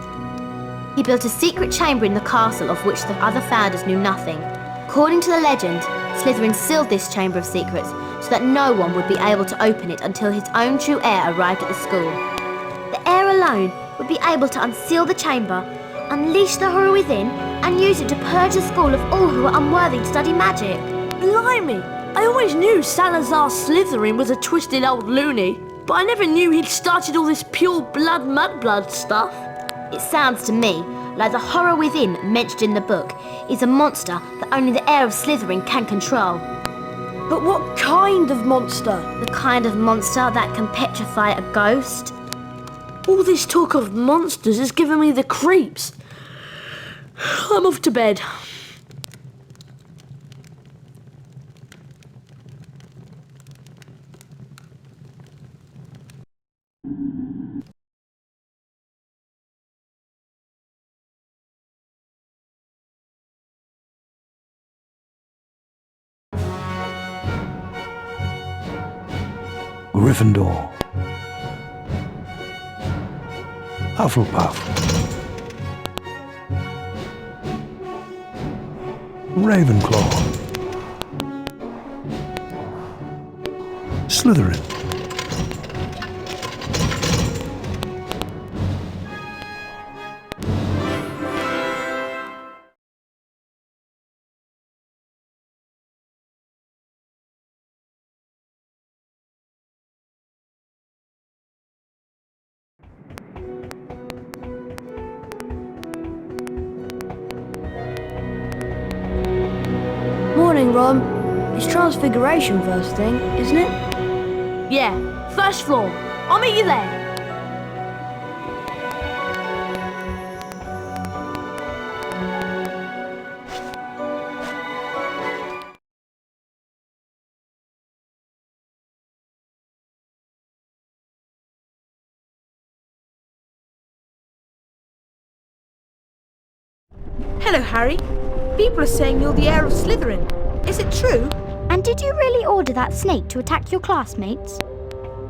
He built a secret chamber in the castle of which the other founders knew nothing. According to the legend, Slytherin sealed this chamber of secrets so that no one would be able to open it until his own true heir arrived at the school. The heir alone would be able to unseal the chamber, unleash the horror within, and use it to purge the school of all who were unworthy to study magic. Blimey! I always knew Salazar Slytherin was a twisted old loony, but I never knew he'd started all this pure blood mudblood stuff. It sounds to me like the horror within mentioned in the book is a monster that only the heir of Slytherin can control. But what kind of monster? The kind of monster that can petrify a ghost. All this talk of monsters is giving me the creeps. I'm off to bed. Gryffindor, Hufflepuff, Ravenclaw, Slytherin. Morning, Ron. It's Transfiguration first thing, isn't it? Yeah, first floor. I'll meet you there. Hello, Harry. People are saying you're the heir of Slytherin. Is it true? And did you really order that snake to attack your classmates?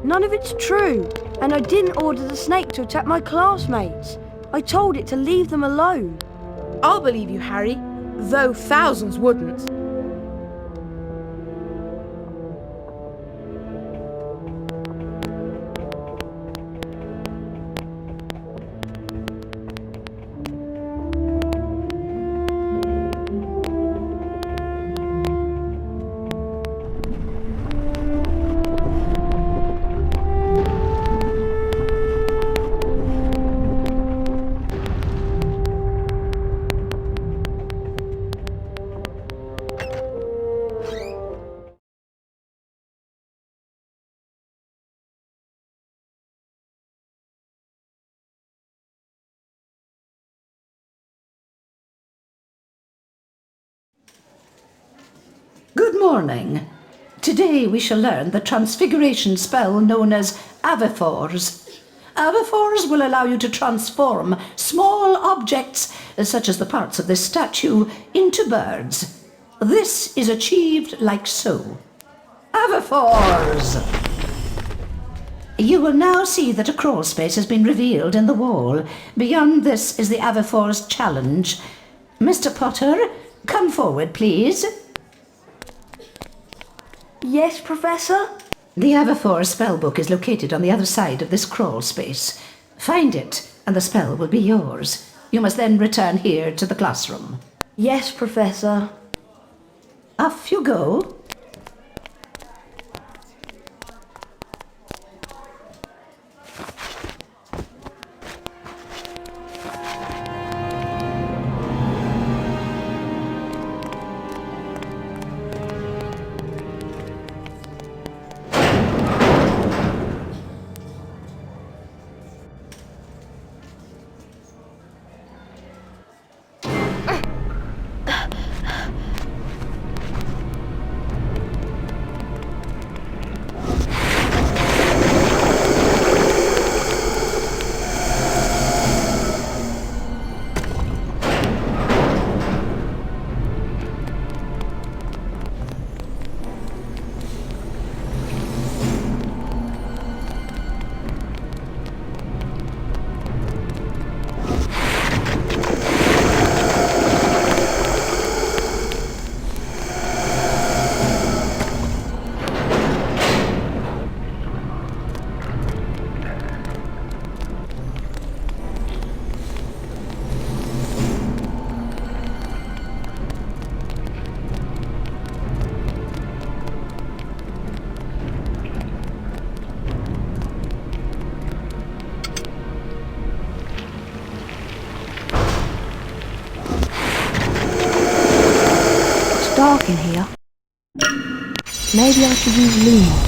None of it's true. And I didn't order the snake to attack my classmates. I told it to leave them alone. I'll believe you, Harry, though thousands wouldn't. Good morning. Today we shall learn the transfiguration spell known as Avifors. Avifors will allow you to transform small objects, such as the parts of this statue, into birds. This is achieved like so. Avifors! You will now see that a crawl space has been revealed in the wall. Beyond this is the Avifors challenge. Mr. Potter, come forward, please. Yes, Professor? The Avifors spellbook is located on the other side of this crawl space. Find it, and the spell will be yours. You must then return here to the classroom. Yes, Professor. Off you go. Dark in here. Maybe I should use Luma.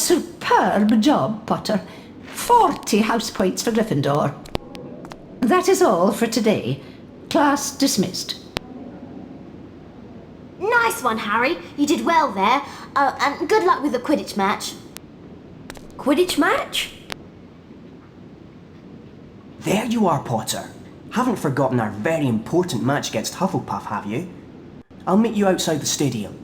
superb job, Potter. 40 house points for Gryffindor. That is all for today. Class dismissed. Nice one, Harry. You did well there. And good luck with the Quidditch match. Quidditch match? There you are, Potter. Haven't forgotten our very important match against Hufflepuff, have you? I'll meet you outside the stadium.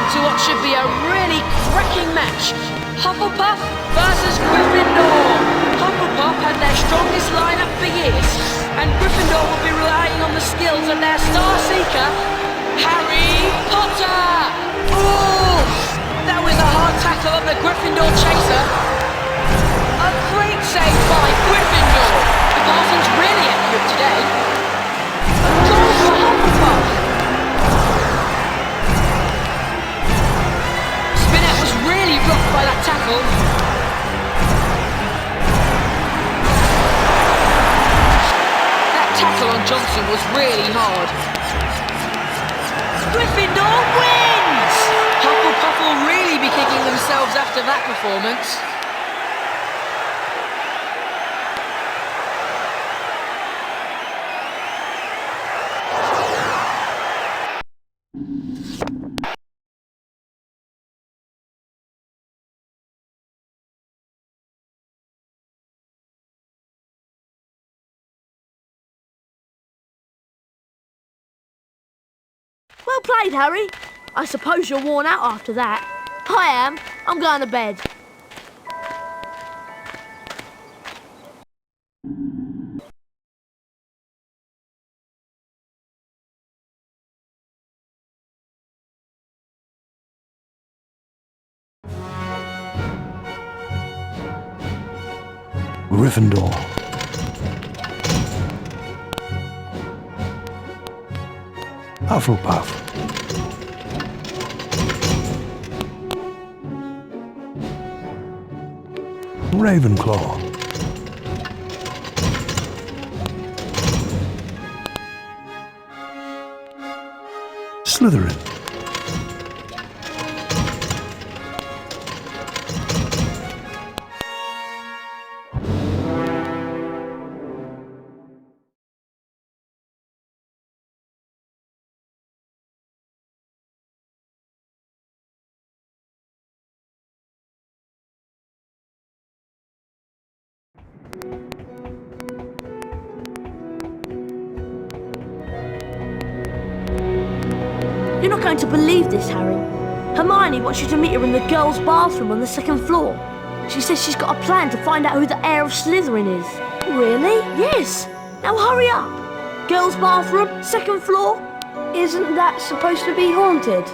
To what should be a really cracking match. Hufflepuff versus Gryffindor. Hufflepuff had their strongest lineup for years, and Gryffindor will be relying on the skills of their star seeker, Harry Potter. Ooh, that was a hard tackle on the Gryffindor chaser. A great save by Gryffindor. The passing's really accurate today. A goal for Hufflepuff. Really rocked by that tackle. That tackle on Johnson was really hard. Gryffindor wins! Hufflepuff will really be kicking themselves after that performance. Well played, Harry. I suppose you're worn out after that. I am. I'm going to bed. Gryffindor. Hufflepuff. Ravenclaw. Slytherin. You're not going to believe this, Harry. Hermione wants you to meet her in the girls' bathroom on the second floor. She says she's got a plan to find out who the heir of Slytherin is. Really? Yes. Now hurry up. Girls' bathroom, second floor. Isn't that supposed to be haunted?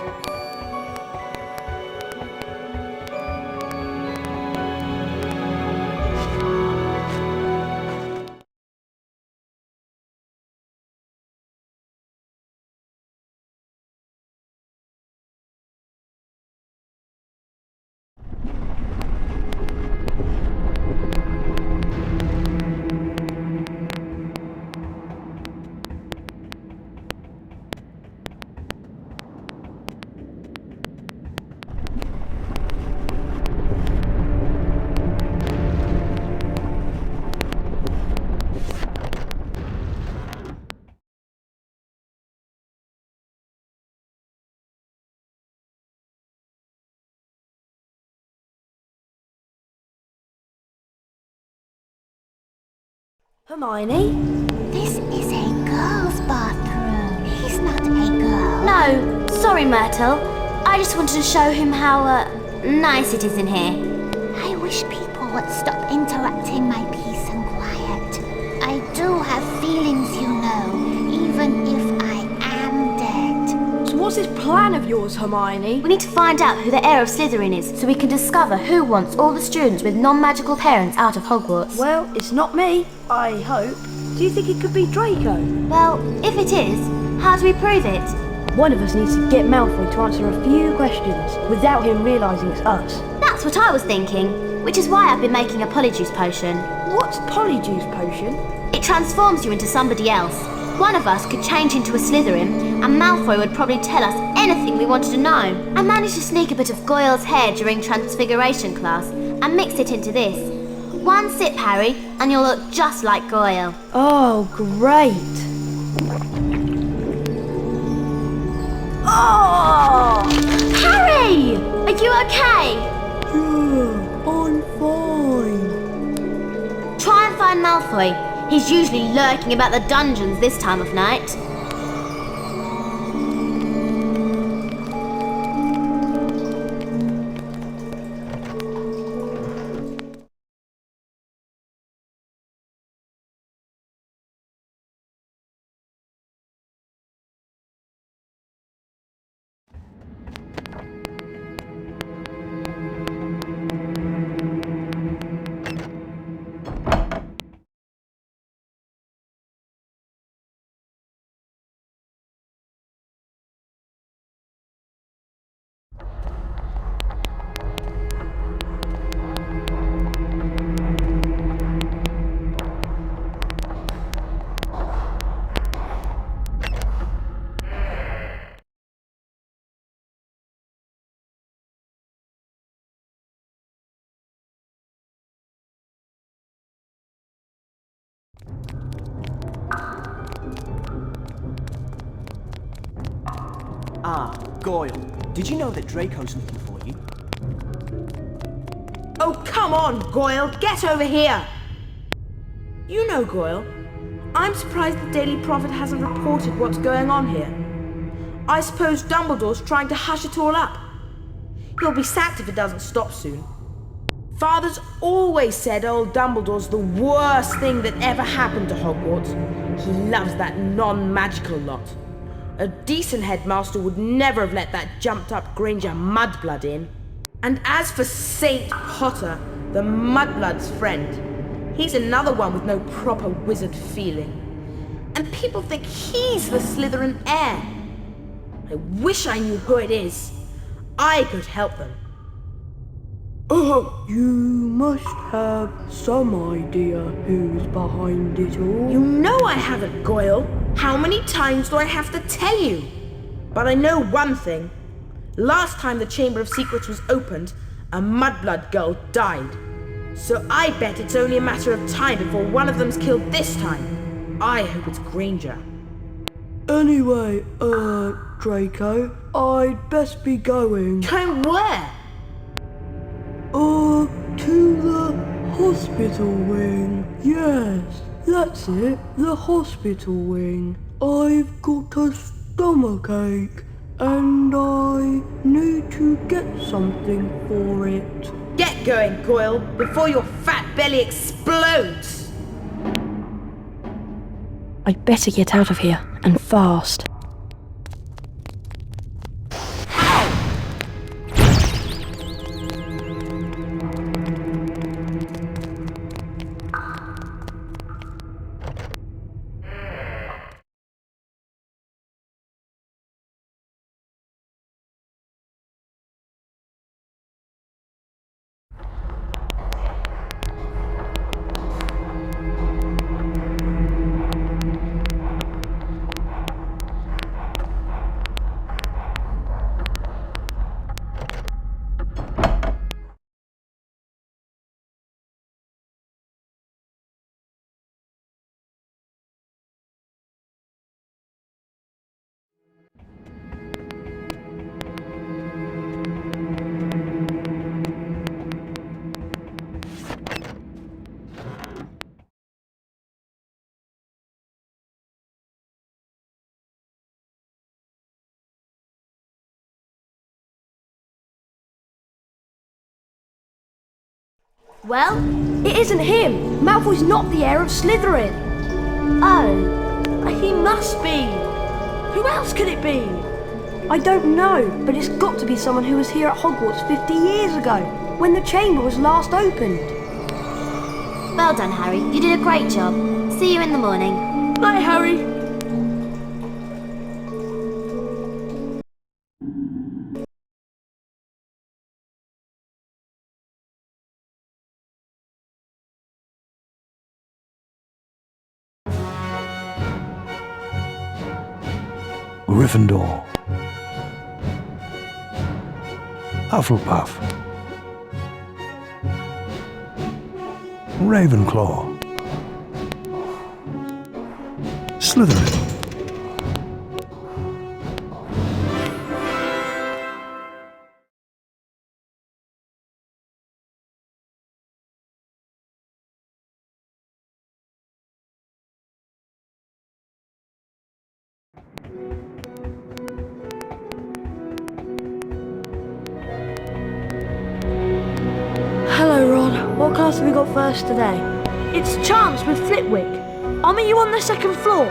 Hermione? This is a girl's bathroom. He's not a girl. No, sorry, Myrtle. I just wanted to show him how, nice it is in here. I wish people would stop interrupting my peace and quiet. I do have feelings, you know, even if I am dead. So what's this plan of yours, Hermione? We need to find out who the heir of Slytherin is, so we can discover who wants all the students with non-magical parents out of Hogwarts. Well, it's not me, I hope. Do you think it could be Draco? Well, if it is, how do we prove it? One of us needs to get Malfoy to answer a few questions without him realising it's us. That's what I was thinking, which is why I've been making a Polyjuice potion. What's Polyjuice potion? It transforms you into somebody else. One of us could change into a Slytherin, and Malfoy would probably tell us anything we wanted to know. I managed to sneak a bit of Goyle's hair during Transfiguration class and mix it into this. One sip, Harry, and you'll look just like Goyle. Oh, great. Oh! Harry! Are you okay? Yeah, I'm fine. Try and find Malfoy. He's usually lurking about the dungeons this time of night. Ah, Goyle. Did you know that Draco's looking for you? Oh, come on, Goyle, get over here! You know, Goyle, I'm surprised the Daily Prophet hasn't reported what's going on here. I suppose Dumbledore's trying to hush it all up. He'll be sacked if it doesn't stop soon. Father's always said old Dumbledore's the worst thing that ever happened to Hogwarts. He loves that non-magical lot. A decent headmaster would never have let that jumped-up Granger mudblood in. And as for Saint Potter, the mudblood's friend, he's another one with no proper wizard feeling. And people think he's the Slytherin heir. I wish I knew who it is. I could help them. You must have some idea who's behind it all. You know I haven't, Goyle. How many times do I have to tell you? But I know one thing. Last time the Chamber of Secrets was opened, a mudblood girl died. So I bet it's only a matter of time before one of them's killed this time. I hope it's Granger. Anyway, Draco, I'd best be going. Going where? To the hospital wing. Yes, that's it, the hospital wing. I've got a stomachache, and I need to get something for it. Get going, Goyle, before your fat belly explodes! I'd better get out of here, and fast. Well, it isn't him. Malfoy's not the heir of Slytherin. Oh. He must be. Who else could it be? I don't know, but it's got to be someone who was here at Hogwarts 50 years ago, when the chamber was last opened. Well done, Harry. You did a great job. See you in the morning. Bye, Harry. Gryffindor, Hufflepuff, Ravenclaw, Slytherin. Hello, Ron. What class have we got first today? It's Chance with Flitwick. I'll meet you on the second floor.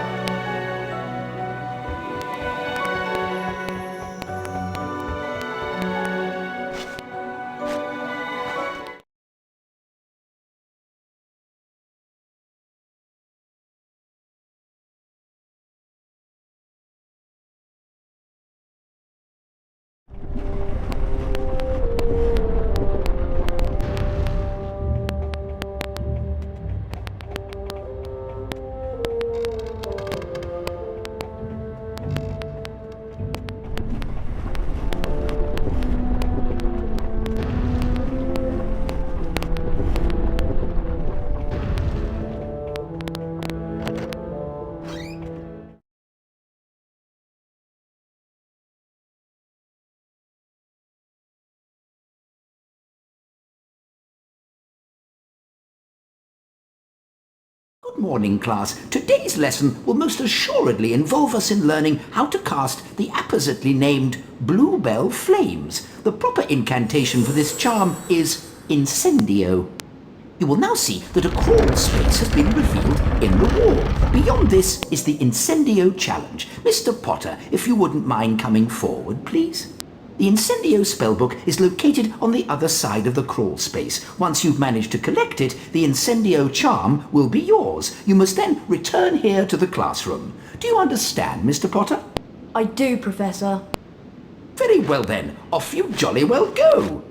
Good morning, class. Today's lesson will most assuredly involve us in learning how to cast the appositely named Bluebell Flames. The proper incantation for this charm is Incendio. You will now see that a crawl space has been revealed in the wall. Beyond this is the Incendio challenge. Mr. Potter, if you wouldn't mind coming forward, please. The Incendio spellbook is located on the other side of the crawl space. Once you've managed to collect it, the Incendio charm will be yours. You must then return here to the classroom. Do you understand, Mr. Potter? I do, Professor. Very well then, off you jolly well go.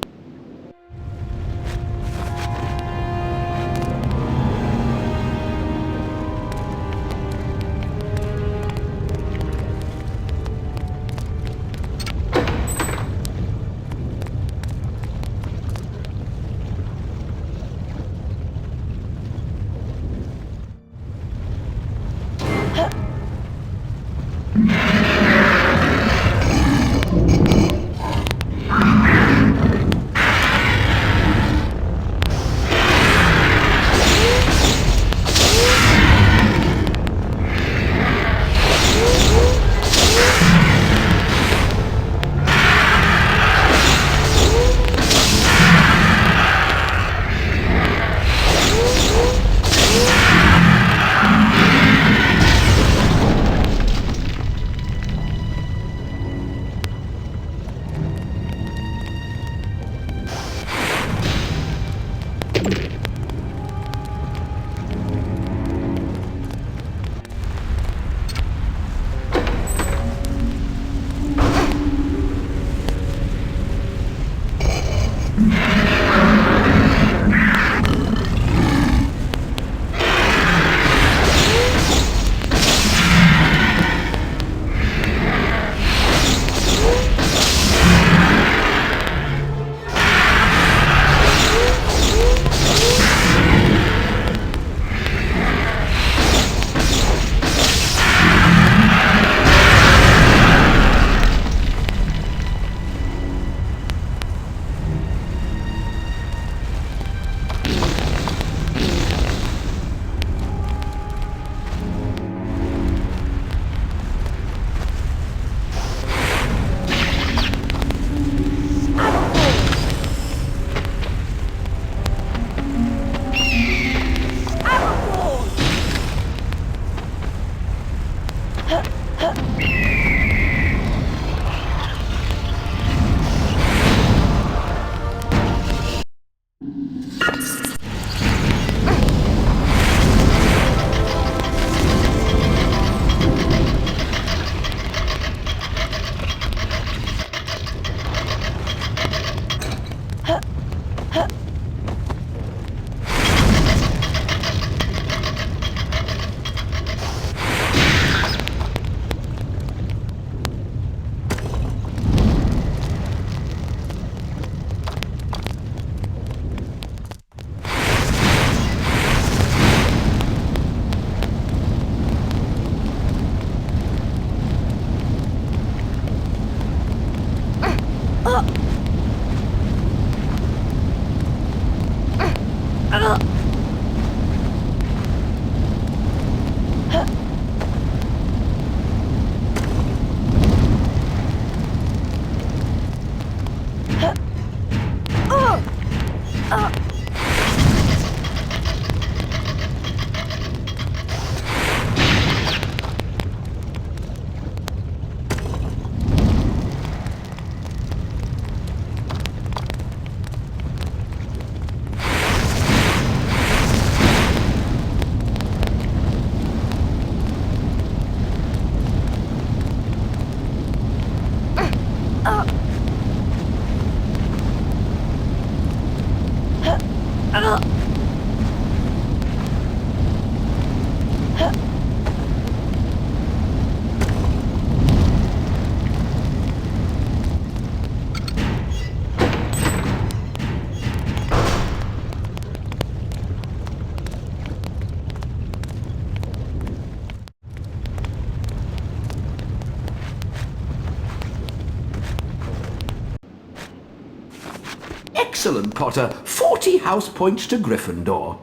Excellent, Potter. 40 house points to Gryffindor.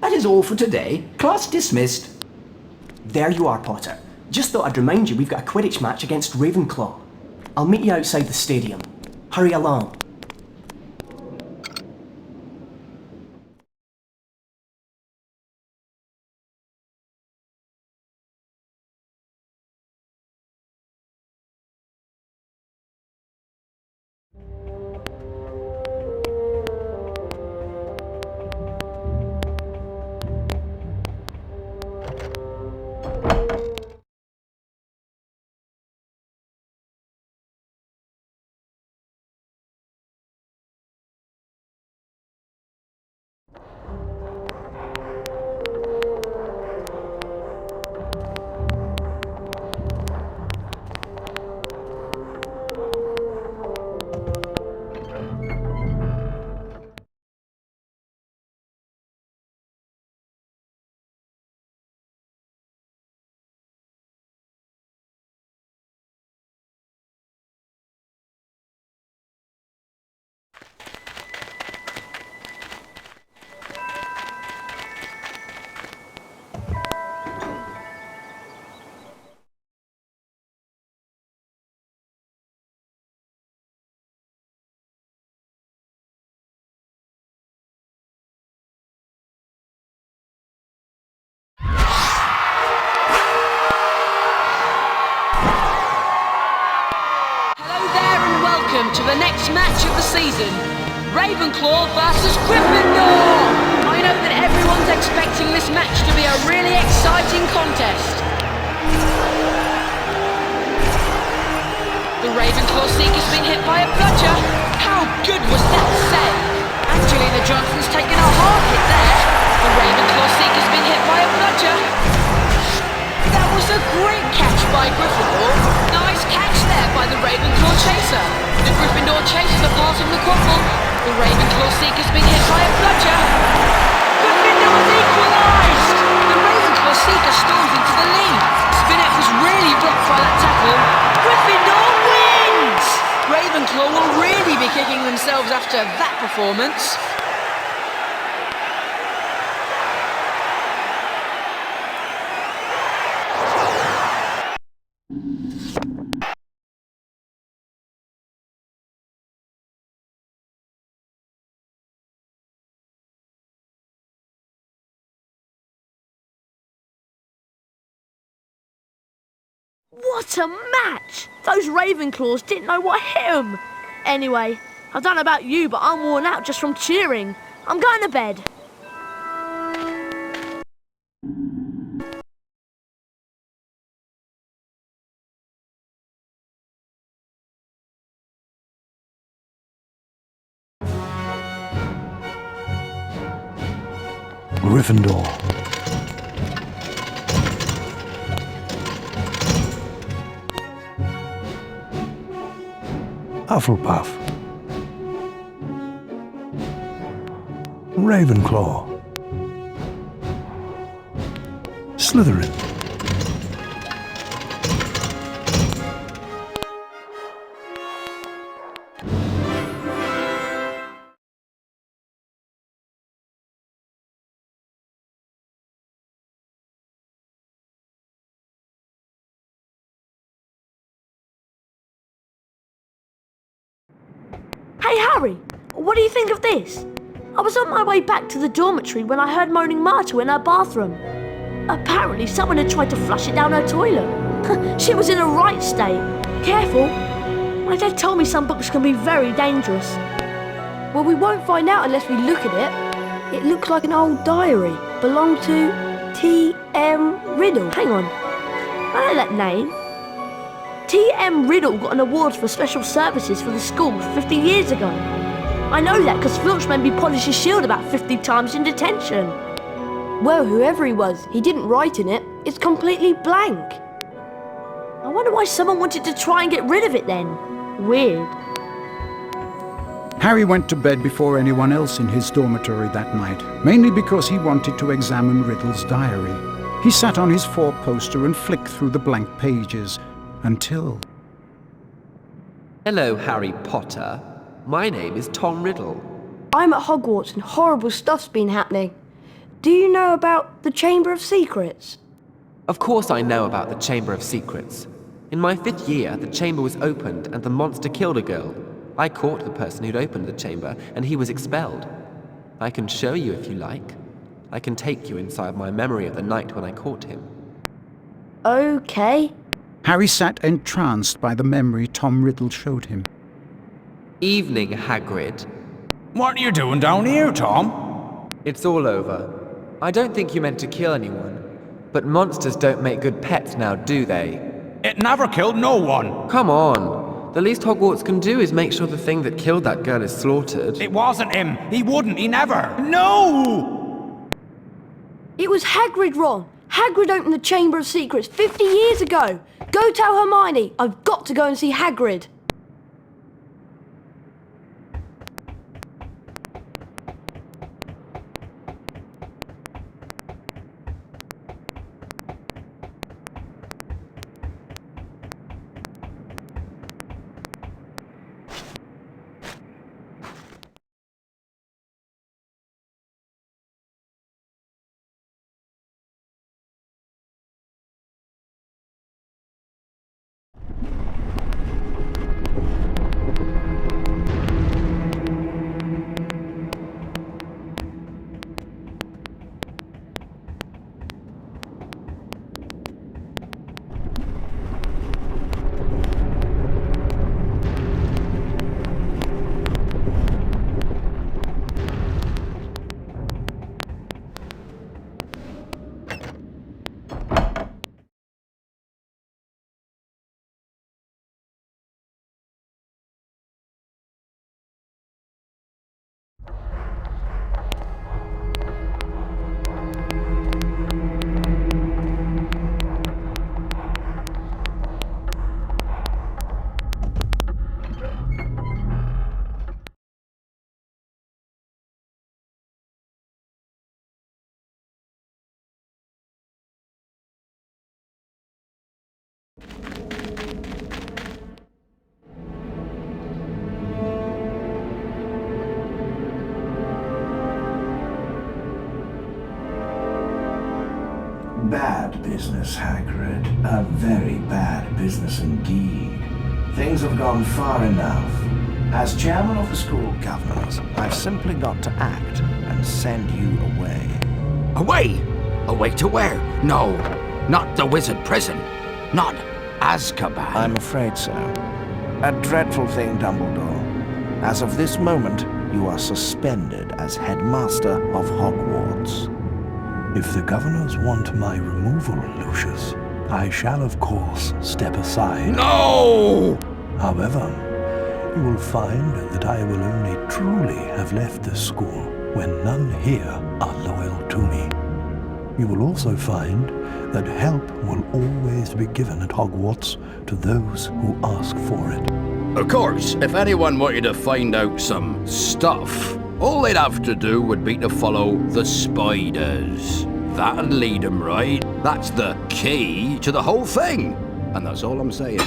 That is all for today. Class dismissed. There you are, Potter. Just thought I'd remind you we've got a Quidditch match against Ravenclaw. I'll meet you outside the stadium. Hurry along. Welcome to the next match of the season, Ravenclaw versus Gryffindor! I know that everyone's expecting this match to be a really exciting contest. The Ravenclaw Seeker's been hit by a bludger. How good was that save? Angelina Johnson's taken a hard hit there. The Ravenclaw Seeker's been hit by a bludger. That was a great catch by Gryffindor. Nice catch there by the Ravenclaw Chaser. The Gryffindor Chasers are passing the quaffle. The Ravenclaw Seeker's been hit by a bludger. Gryffindor's equalised! The Ravenclaw Seeker storms into the lead. Spinnet was really blocked by that tackle. Gryffindor wins! Ravenclaw will really be kicking themselves after that performance. What a match! Those Ravenclaws didn't know what hit 'em. Anyway, I don't know about you, but I'm worn out just from cheering. I'm going to bed. Gryffindor. Hufflepuff. Ravenclaw. Slytherin. Hey Harry, what do you think of this? I was on my way back to the dormitory when I heard moaning Marta in her bathroom. Apparently someone had tried to flush it down her toilet. She was in a right state. Careful. My dad told me some books can be very dangerous. Well, we won't find out unless we look at it. It looks like an old diary. Belonged to T.M. Riddle. Hang on. I know that name. T.M. Riddle got an award for special services for the school 50 years ago. I know that because Filch made me polish his shield about 50 times in detention. Well, whoever he was, he didn't write in it. It's completely blank. I wonder why someone wanted to try and get rid of it then. Weird. Harry went to bed before anyone else in his dormitory that night, mainly because he wanted to examine Riddle's diary. He sat on his four-poster and flicked through the blank pages until... Hello, Harry Potter. My name is Tom Riddle. I'm at Hogwarts and horrible stuff's been happening. Do you know about the Chamber of Secrets? Of course I know about the Chamber of Secrets. In my 5th year, the chamber was opened and the monster killed a girl. I caught the person who'd opened the chamber and he was expelled. I can show you if you like. I can take you inside my memory of the night when I caught him. Okay. Harry sat entranced by the memory Tom Riddle showed him. Evening, Hagrid. What are you doing down here, Tom? It's all over. I don't think you meant to kill anyone. But monsters don't make good pets now, do they? It never killed no one. Come on. The least Hogwarts can do is make sure the thing that killed that girl is slaughtered. It wasn't him. He wouldn't. He never. No! It was Hagrid, Ron. Hagrid opened the Chamber of Secrets 50 years ago. Go tell Hermione. I've got to go and see Hagrid. Bad business, Hagrid. A very bad business indeed. Things have gone far enough. As chairman of the school governors, I've simply got to act and send you away. Away? Away to where? No, not the wizard prison. Not Azkaban? I'm afraid so. A dreadful thing, Dumbledore. As of this moment, you are suspended as headmaster of Hogwarts. If the governors want my removal, Lucius, I shall of course step aside. No! However, you will find that I will only truly have left this school when none here are loyal to me. You will also find that help will always be given at Hogwarts to those who ask for it. Of course, if anyone wanted to find out some stuff, all they'd have to do would be to follow the spiders. That'd lead them right. That's the key to the whole thing. And that's all I'm saying.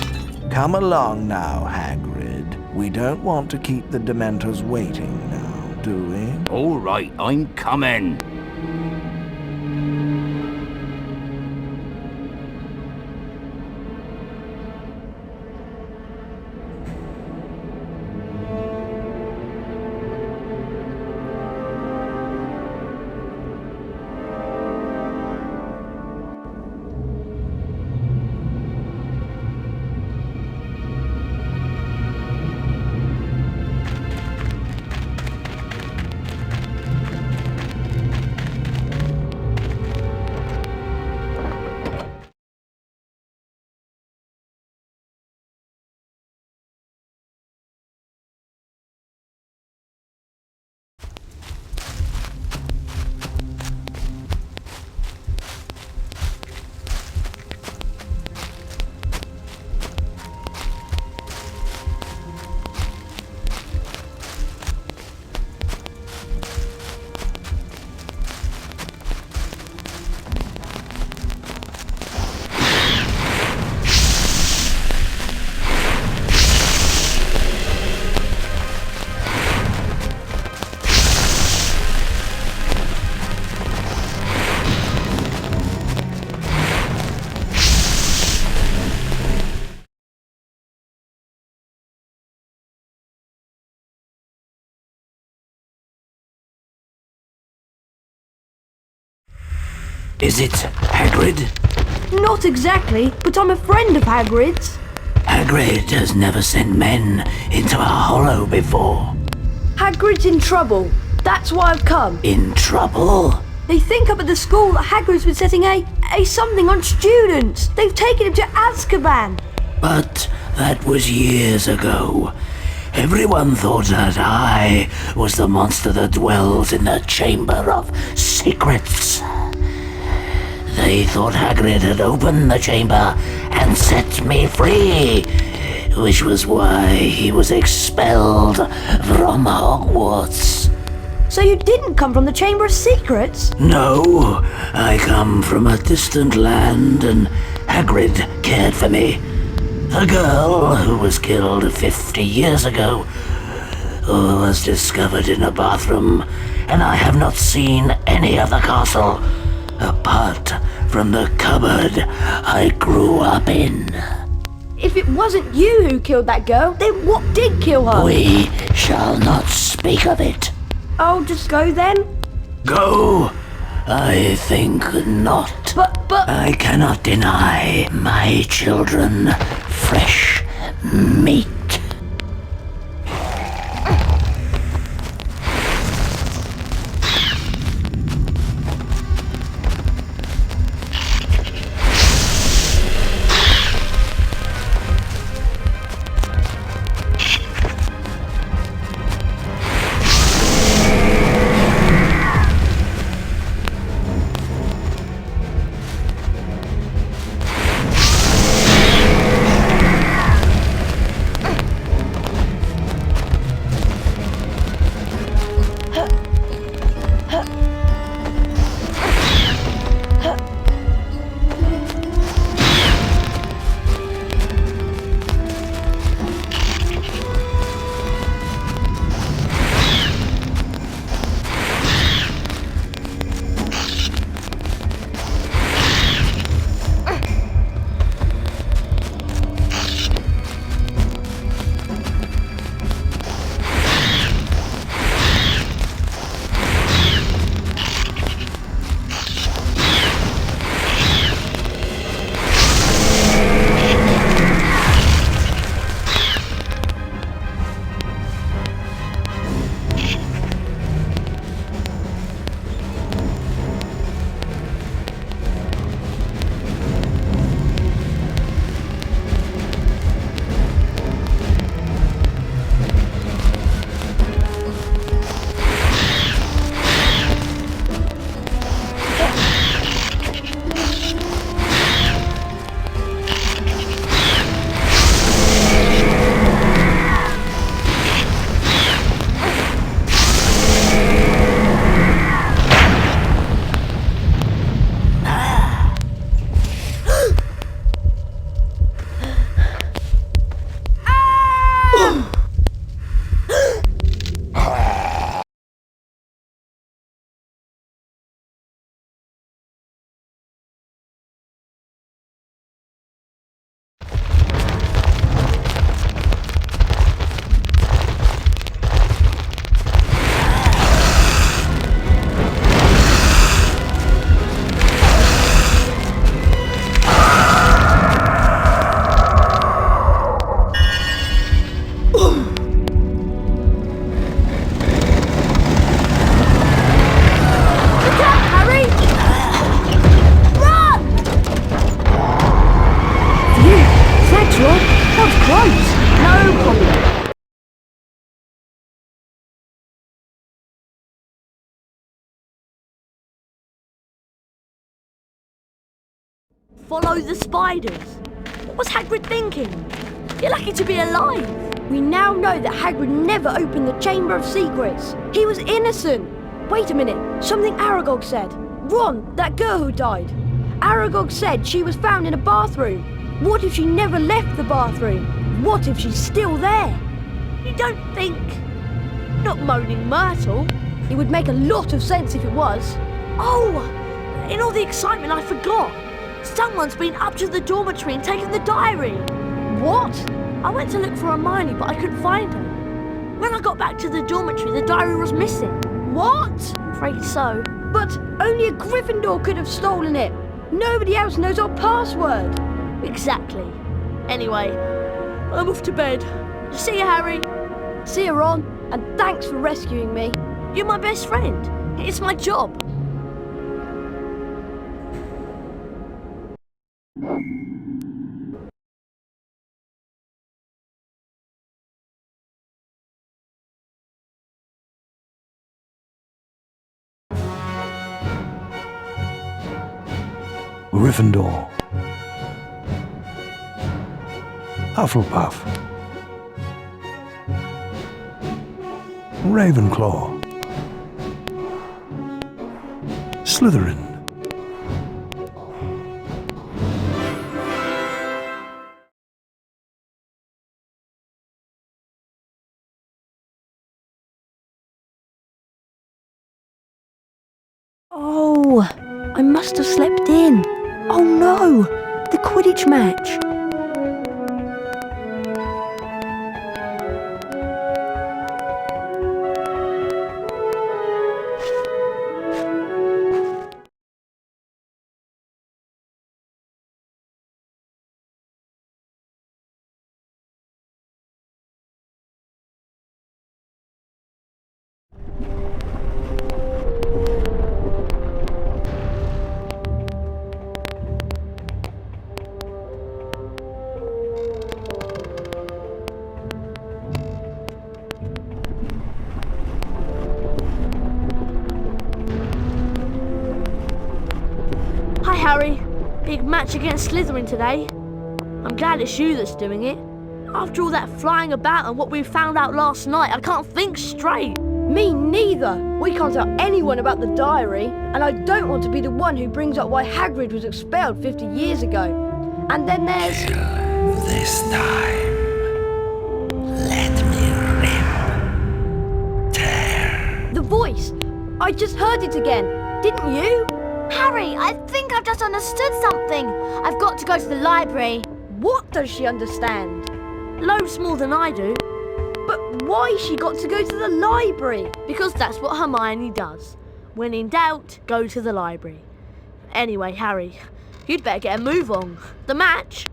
Come along now, Hagrid. We don't want to keep the Dementors waiting now, do we? All right, I'm coming. Is it Hagrid? Not exactly, but I'm a friend of Hagrid's. Hagrid has never sent men into a hollow before. Hagrid's in trouble. That's why I've come. In trouble? They think up at the school that Hagrid's been setting a something on students. They've taken him to Azkaban. But that was years ago. Everyone thought that I was the monster that dwells in the Chamber of Secrets. They thought Hagrid had opened the chamber and set me free, which was why he was expelled from Hogwarts. So you didn't come from the Chamber of Secrets? No, I come from a distant land and Hagrid cared for me. The girl who was killed 50 years ago was discovered in a bathroom, and I have not seen any of the castle apart from the cupboard I grew up in. If it wasn't you who killed that girl, then what did kill her? We shall not speak of it. I'll just go then? Go? I think not. But... I cannot deny my children fresh meat. That was close. No problem. Follow the spiders. What was Hagrid thinking? You're lucky to be alive. We now know that Hagrid never opened the Chamber of Secrets. He was innocent. Wait a minute, something Aragog said. Ron, that girl who died. Aragog said she was found in a bathroom. What if she never left the bathroom? What if she's still there? You don't think... Not Moaning Myrtle. It would make a lot of sense if it was. Oh, in all the excitement I forgot. Someone's been up to the dormitory and taken the diary. What? I went to look for Hermione, but I couldn't find her. When I got back to the dormitory, the diary was missing. What? I'm afraid so. But only a Gryffindor could have stolen it. Nobody else knows our password. Exactly. Anyway, I'm off to bed. See you, Harry. See you, Ron. And thanks for rescuing me. You're my best friend. It's my job. Gryffindor. Hufflepuff. Ravenclaw. Slytherin. Oh, I must have slept in. Oh no, the Quidditch match. Hi, Harry. Big match against Slytherin today. I'm glad it's you that's doing it. After all that flying about and what we found out last night, I can't think straight. Me neither. We can't tell anyone about the diary, and I don't want to be the one who brings up why Hagrid was expelled 50 years ago. And then there's... This time, let me rip, tear. the voice. I just heard it again. Didn't you? Harry, I think I've just understood something. I've got to go to the library. What does she understand? Loads more than I do. But why she got to go to the library? Because that's what Hermione does. When in doubt, go to the library. Anyway, Harry, you'd better get a move on. The match...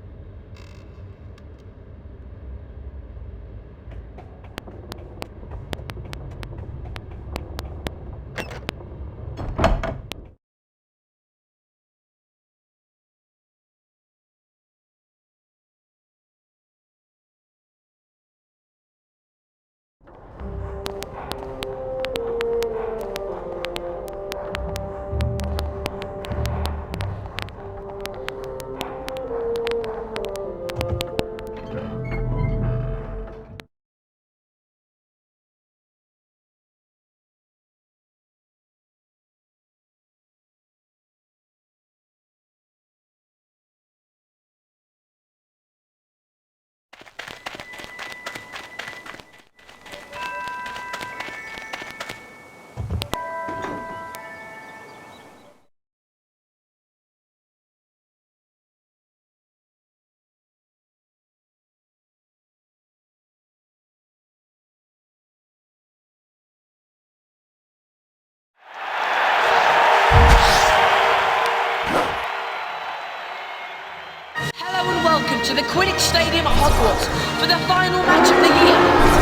Welcome to the Quidditch Stadium at Hogwarts for the final match of the year.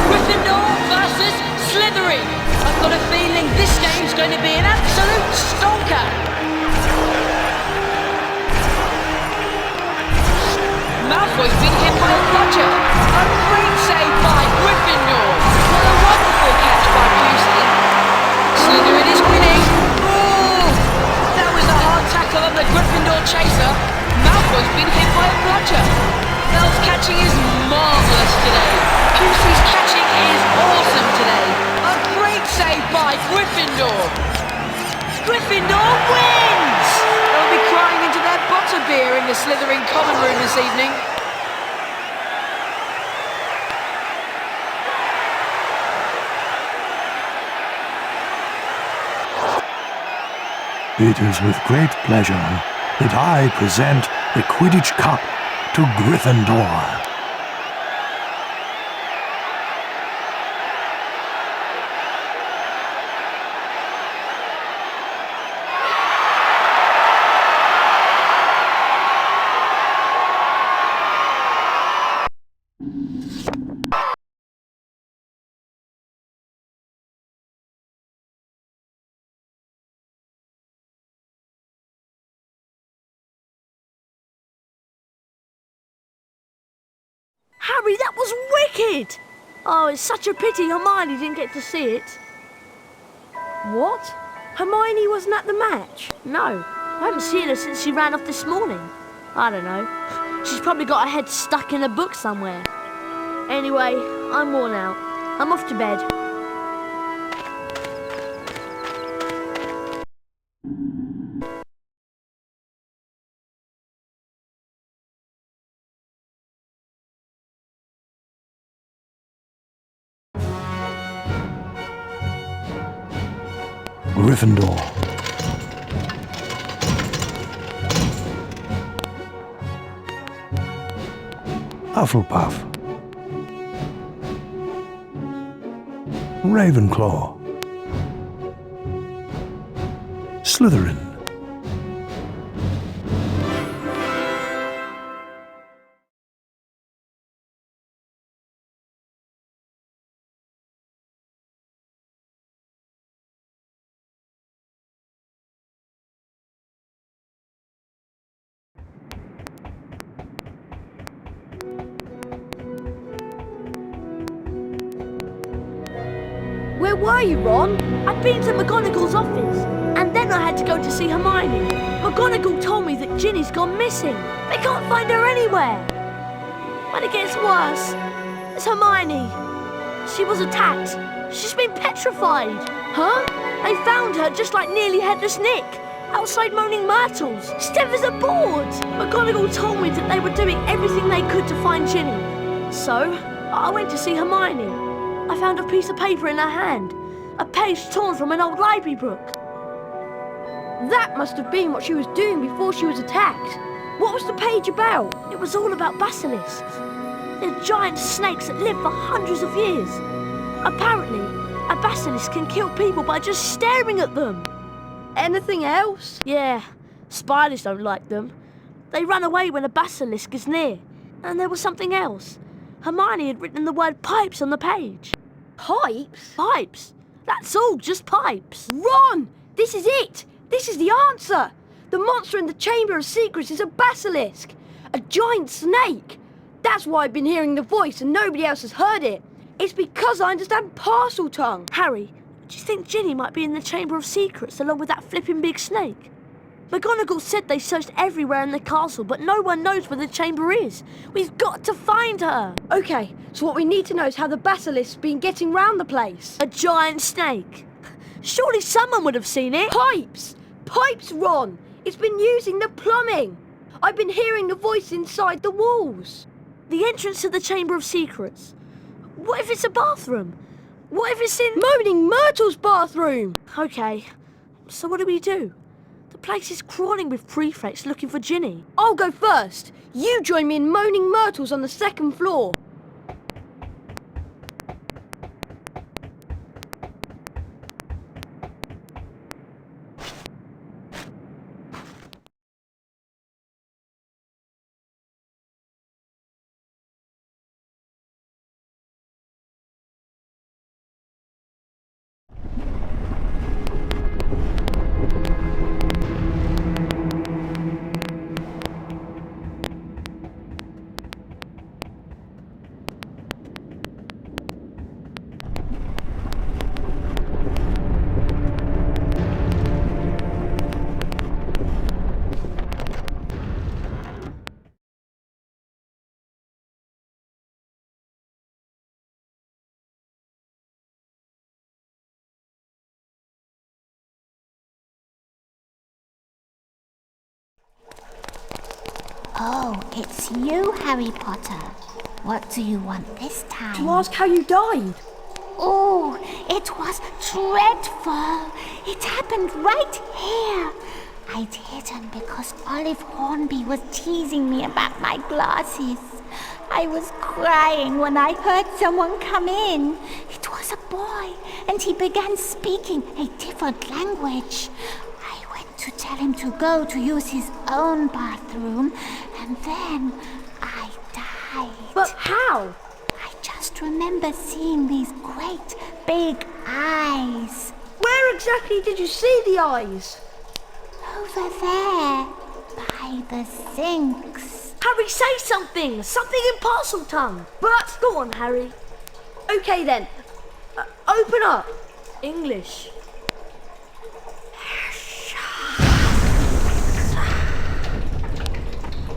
Gryffindor versus Slytherin. I've got a feeling this game's going to be an absolute stonker. Malfoy's been hit by a bludger. catching is marvellous today. QC's catching is awesome today. A great save by Gryffindor. Gryffindor wins! They'll be crying into their butterbeer in the Slytherin common room this evening. It is with great pleasure that I present the Quidditch Cup to Gryffindor. Harry, that was wicked! Oh, it's such a pity Hermione didn't get to see it. What? Hermione wasn't at the match? No, I haven't seen her since she ran off this morning. I don't know. She's probably got her head stuck in a book somewhere. Anyway, I'm worn out. I'm off to bed. Gryffindor. Hufflepuff. Ravenclaw. Slytherin. Where were you, Ron? I'd been to McGonagall's office, and then I had to go to see Hermione. McGonagall told me that Ginny's gone missing. They can't find her anywhere. But it gets worse. It's Hermione. She was attacked. She's been petrified. Huh? They found her just like Nearly Headless Nick, outside Moaning Myrtles, stiff as a board. McGonagall told me that they were doing everything they could to find Ginny. So, I went to see Hermione. I found a piece of paper in her hand, a page torn from an old library book. That must have been what she was doing before she was attacked. What was the page about? It was all about basilisks. They're giant snakes that live for hundreds of years. Apparently, a basilisk can kill people by just staring at them. Anything else? Yeah, spiders don't like them. They run away when a basilisk is near. And there was something else. Hermione had written the word pipes on the page. Pipes? Pipes. That's all, just pipes. Ron! This is it! This is the answer! The monster in the Chamber of Secrets is a basilisk. A giant snake. That's why I've been hearing the voice and nobody else has heard it. It's because I understand parcel tongue. Harry, do you think Ginny might be in the Chamber of Secrets along with that flipping big snake? McGonagall said they searched everywhere in the castle, but no one knows where the chamber is. We've got to find her. Okay, so what we need to know is how the basilisk's been getting round the place. A giant snake. Surely someone would have seen it. Pipes! Pipes, Ron! It's been using the plumbing. I've been hearing the voice inside the walls. The entrance to the Chamber of Secrets. What if it's a bathroom? What if it's in Moaning Myrtle's bathroom? Okay, so what do we do? The place is crawling with prefects looking for Ginny. I'll go first. You join me in Moaning Myrtle's on the second floor. Oh, it's you, Harry Potter. What do you want this time? To ask how you died. Oh, it was dreadful. It happened right here. I'd hidden because Olive Hornby was teasing me about my glasses. I was crying when I heard someone come in. It was a boy, and he began speaking a different language. I went to tell him to go to use his own bathroom, and then I died. But how? I just remember seeing these great big eyes. Where exactly did you see the eyes? Over there, by the sinks. Harry, say something! Something in parcel tongue! But, go on, Harry. Okay then, open up. English.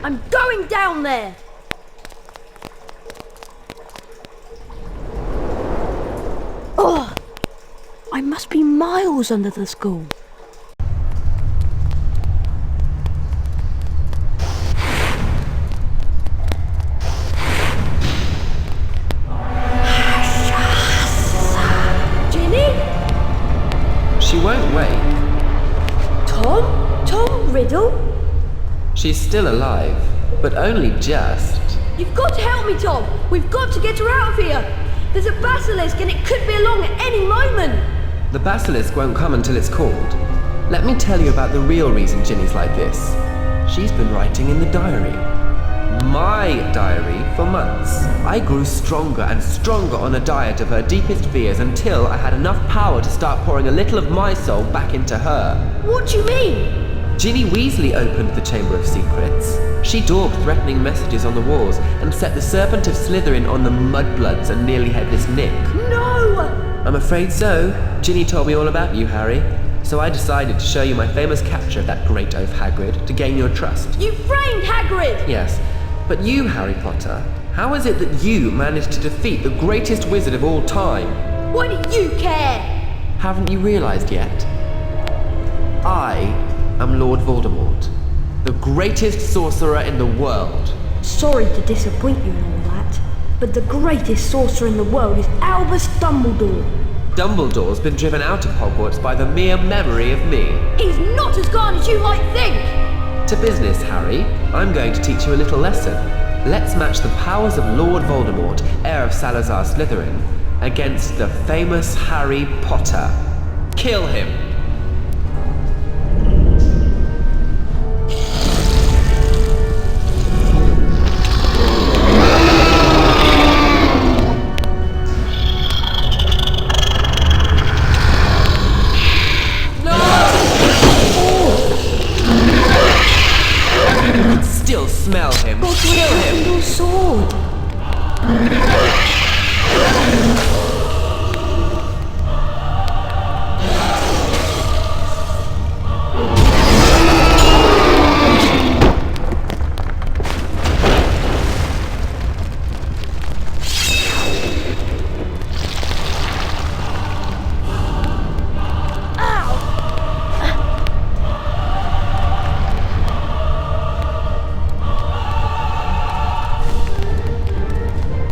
I'm going down there! Oh! I must be miles under the school. She won't wake. Tom? Tom Riddle? She's still alive, but only just. You've got to help me, Tom. We've got to get her out of here. There's a basilisk and it could be along at any moment. The basilisk won't come until it's called. Let me tell you about the real reason Ginny's like this. She's been writing in the diary. My diary for months. I grew stronger and stronger on a diet of her deepest fears until I had enough power to start pouring a little of my soul back into her. What do you mean? Ginny Weasley opened the Chamber of Secrets. She daubed threatening messages on the walls and set the Serpent of Slytherin on the Mudbloods and Nearly Headless Nick. No! I'm afraid so. Ginny told me all about you, Harry. So I decided to show you my famous capture of that great oaf Hagrid to gain your trust. You framed Hagrid! Yes. But you, Harry Potter, how is it that you managed to defeat the greatest wizard of all time? Why do you care? Haven't you realized yet? I am Lord Voldemort, the greatest sorcerer in the world. Sorry to disappoint you and all that, but the greatest sorcerer in the world is Albus Dumbledore. Dumbledore's been driven out of Hogwarts by the mere memory of me. He's not as gone as you might think! To business, Harry. I'm going to teach you a little lesson. Let's match the powers of Lord Voldemort, heir of Salazar Slytherin, against the famous Harry Potter. Kill him! Still smell him. But Kill him. Your sword.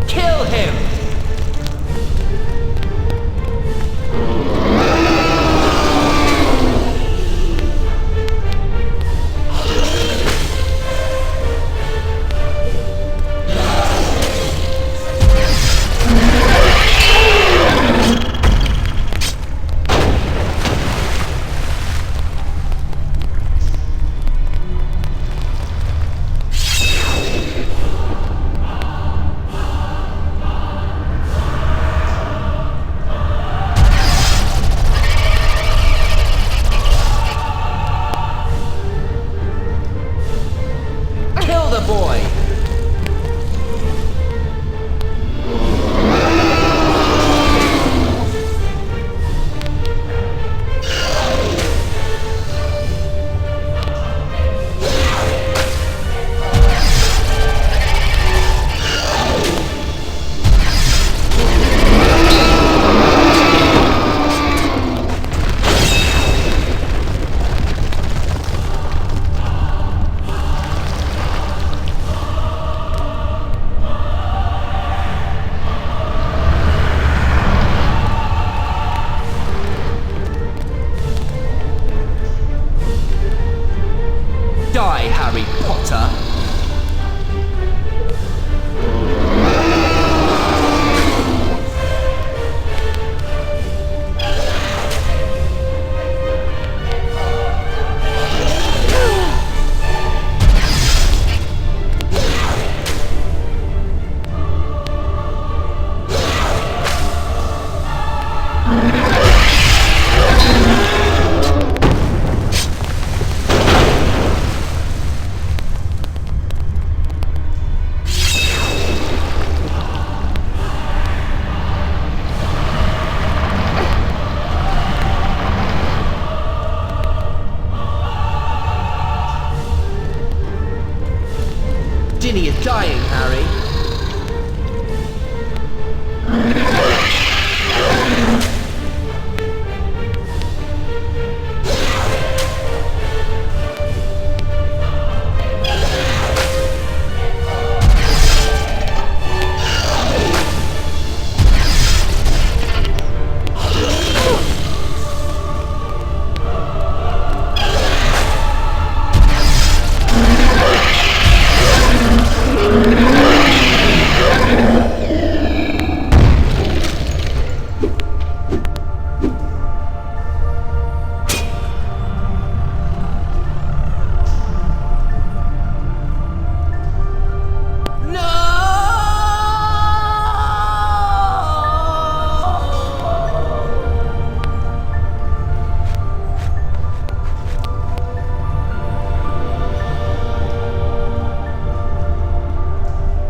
Kill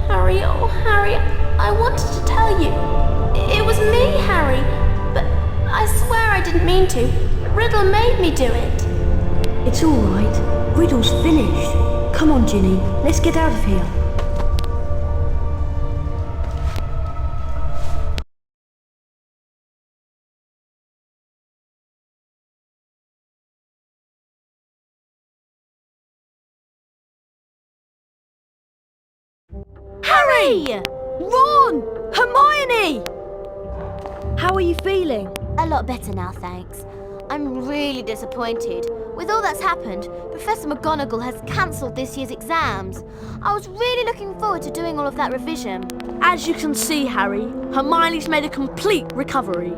Harry, oh Harry, I wanted to tell you. It was me, Harry, but I swear I didn't mean to. Riddle made me do it. It's all right. Riddle's finished. Come on, Ginny. Let's get out of here. Harry! Ron! Hermione! How are you feeling? A lot better now, thanks. I'm really disappointed. With all that's happened, Professor McGonagall has cancelled this year's exams. I was really looking forward to doing all of that revision. As you can see, Harry, Hermione's made a complete recovery.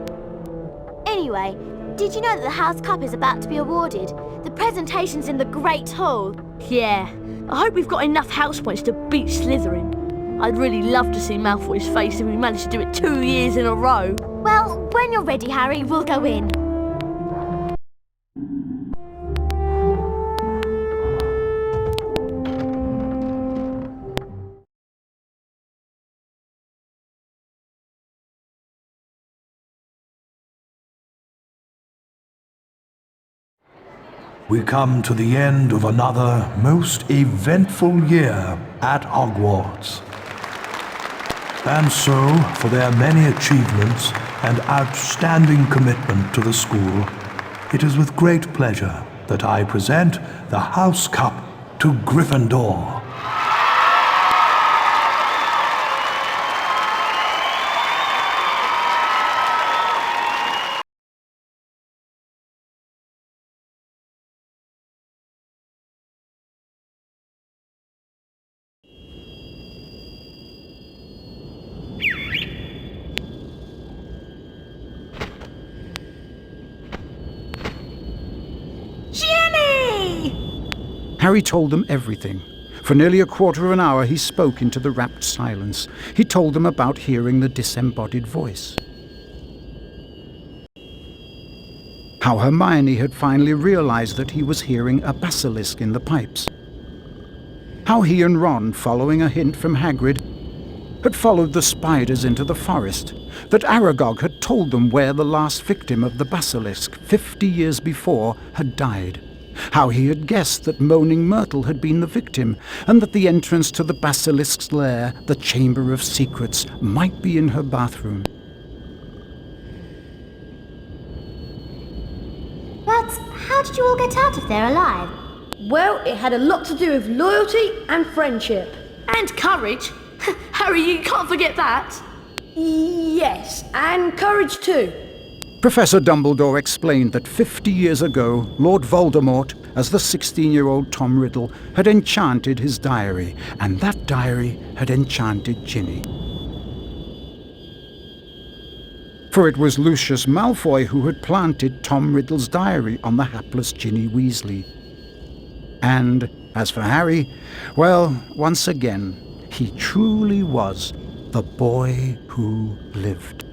Anyway, did you know that the House Cup is about to be awarded? The presentation's in the Great Hall. Yeah, I hope we've got enough house points to beat Slytherin. I'd really love to see Malfoy's face if we managed to do it 2 years in a row. Well, when you're ready, Harry, we'll go in. We come to the end of another most eventful year at Hogwarts. And so, for their many achievements and outstanding commitment to the school, it is with great pleasure that I present the House Cup to Gryffindor. Harry told them everything. For nearly a quarter of an hour he spoke into the rapt silence. He told them about hearing the disembodied voice. How Hermione had finally realized that he was hearing a basilisk in the pipes. How he and Ron, following a hint from Hagrid, had followed the spiders into the forest. That Aragog had told them where the last victim of the basilisk, 50 years before, had died. How he had guessed that Moaning Myrtle had been the victim, and that the entrance to the basilisk's lair, the Chamber of Secrets, might be in her bathroom. But how did you all get out of there alive? Well, it had a lot to do with loyalty and friendship. And courage. Harry, you can't forget that. Yes, and courage too. Professor Dumbledore explained that 50 years ago, Lord Voldemort, as the 16-year-old Tom Riddle, had enchanted his diary, and that diary had enchanted Ginny. For it was Lucius Malfoy who had planted Tom Riddle's diary on the hapless Ginny Weasley. And as for Harry, well, once again, he truly was the boy who lived.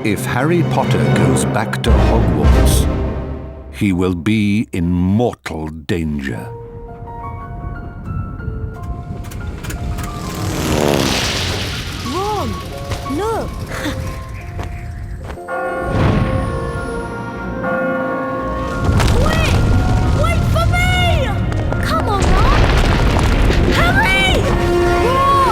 If Harry Potter goes back to Hogwarts, he will be in mortal danger. Ron, look! Wait for me! Come on, Ron! Harry! Ron!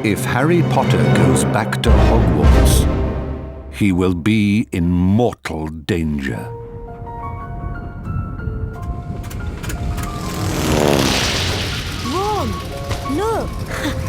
If Harry Potter goes back to Hogwarts, he will be in mortal danger. Ron, look!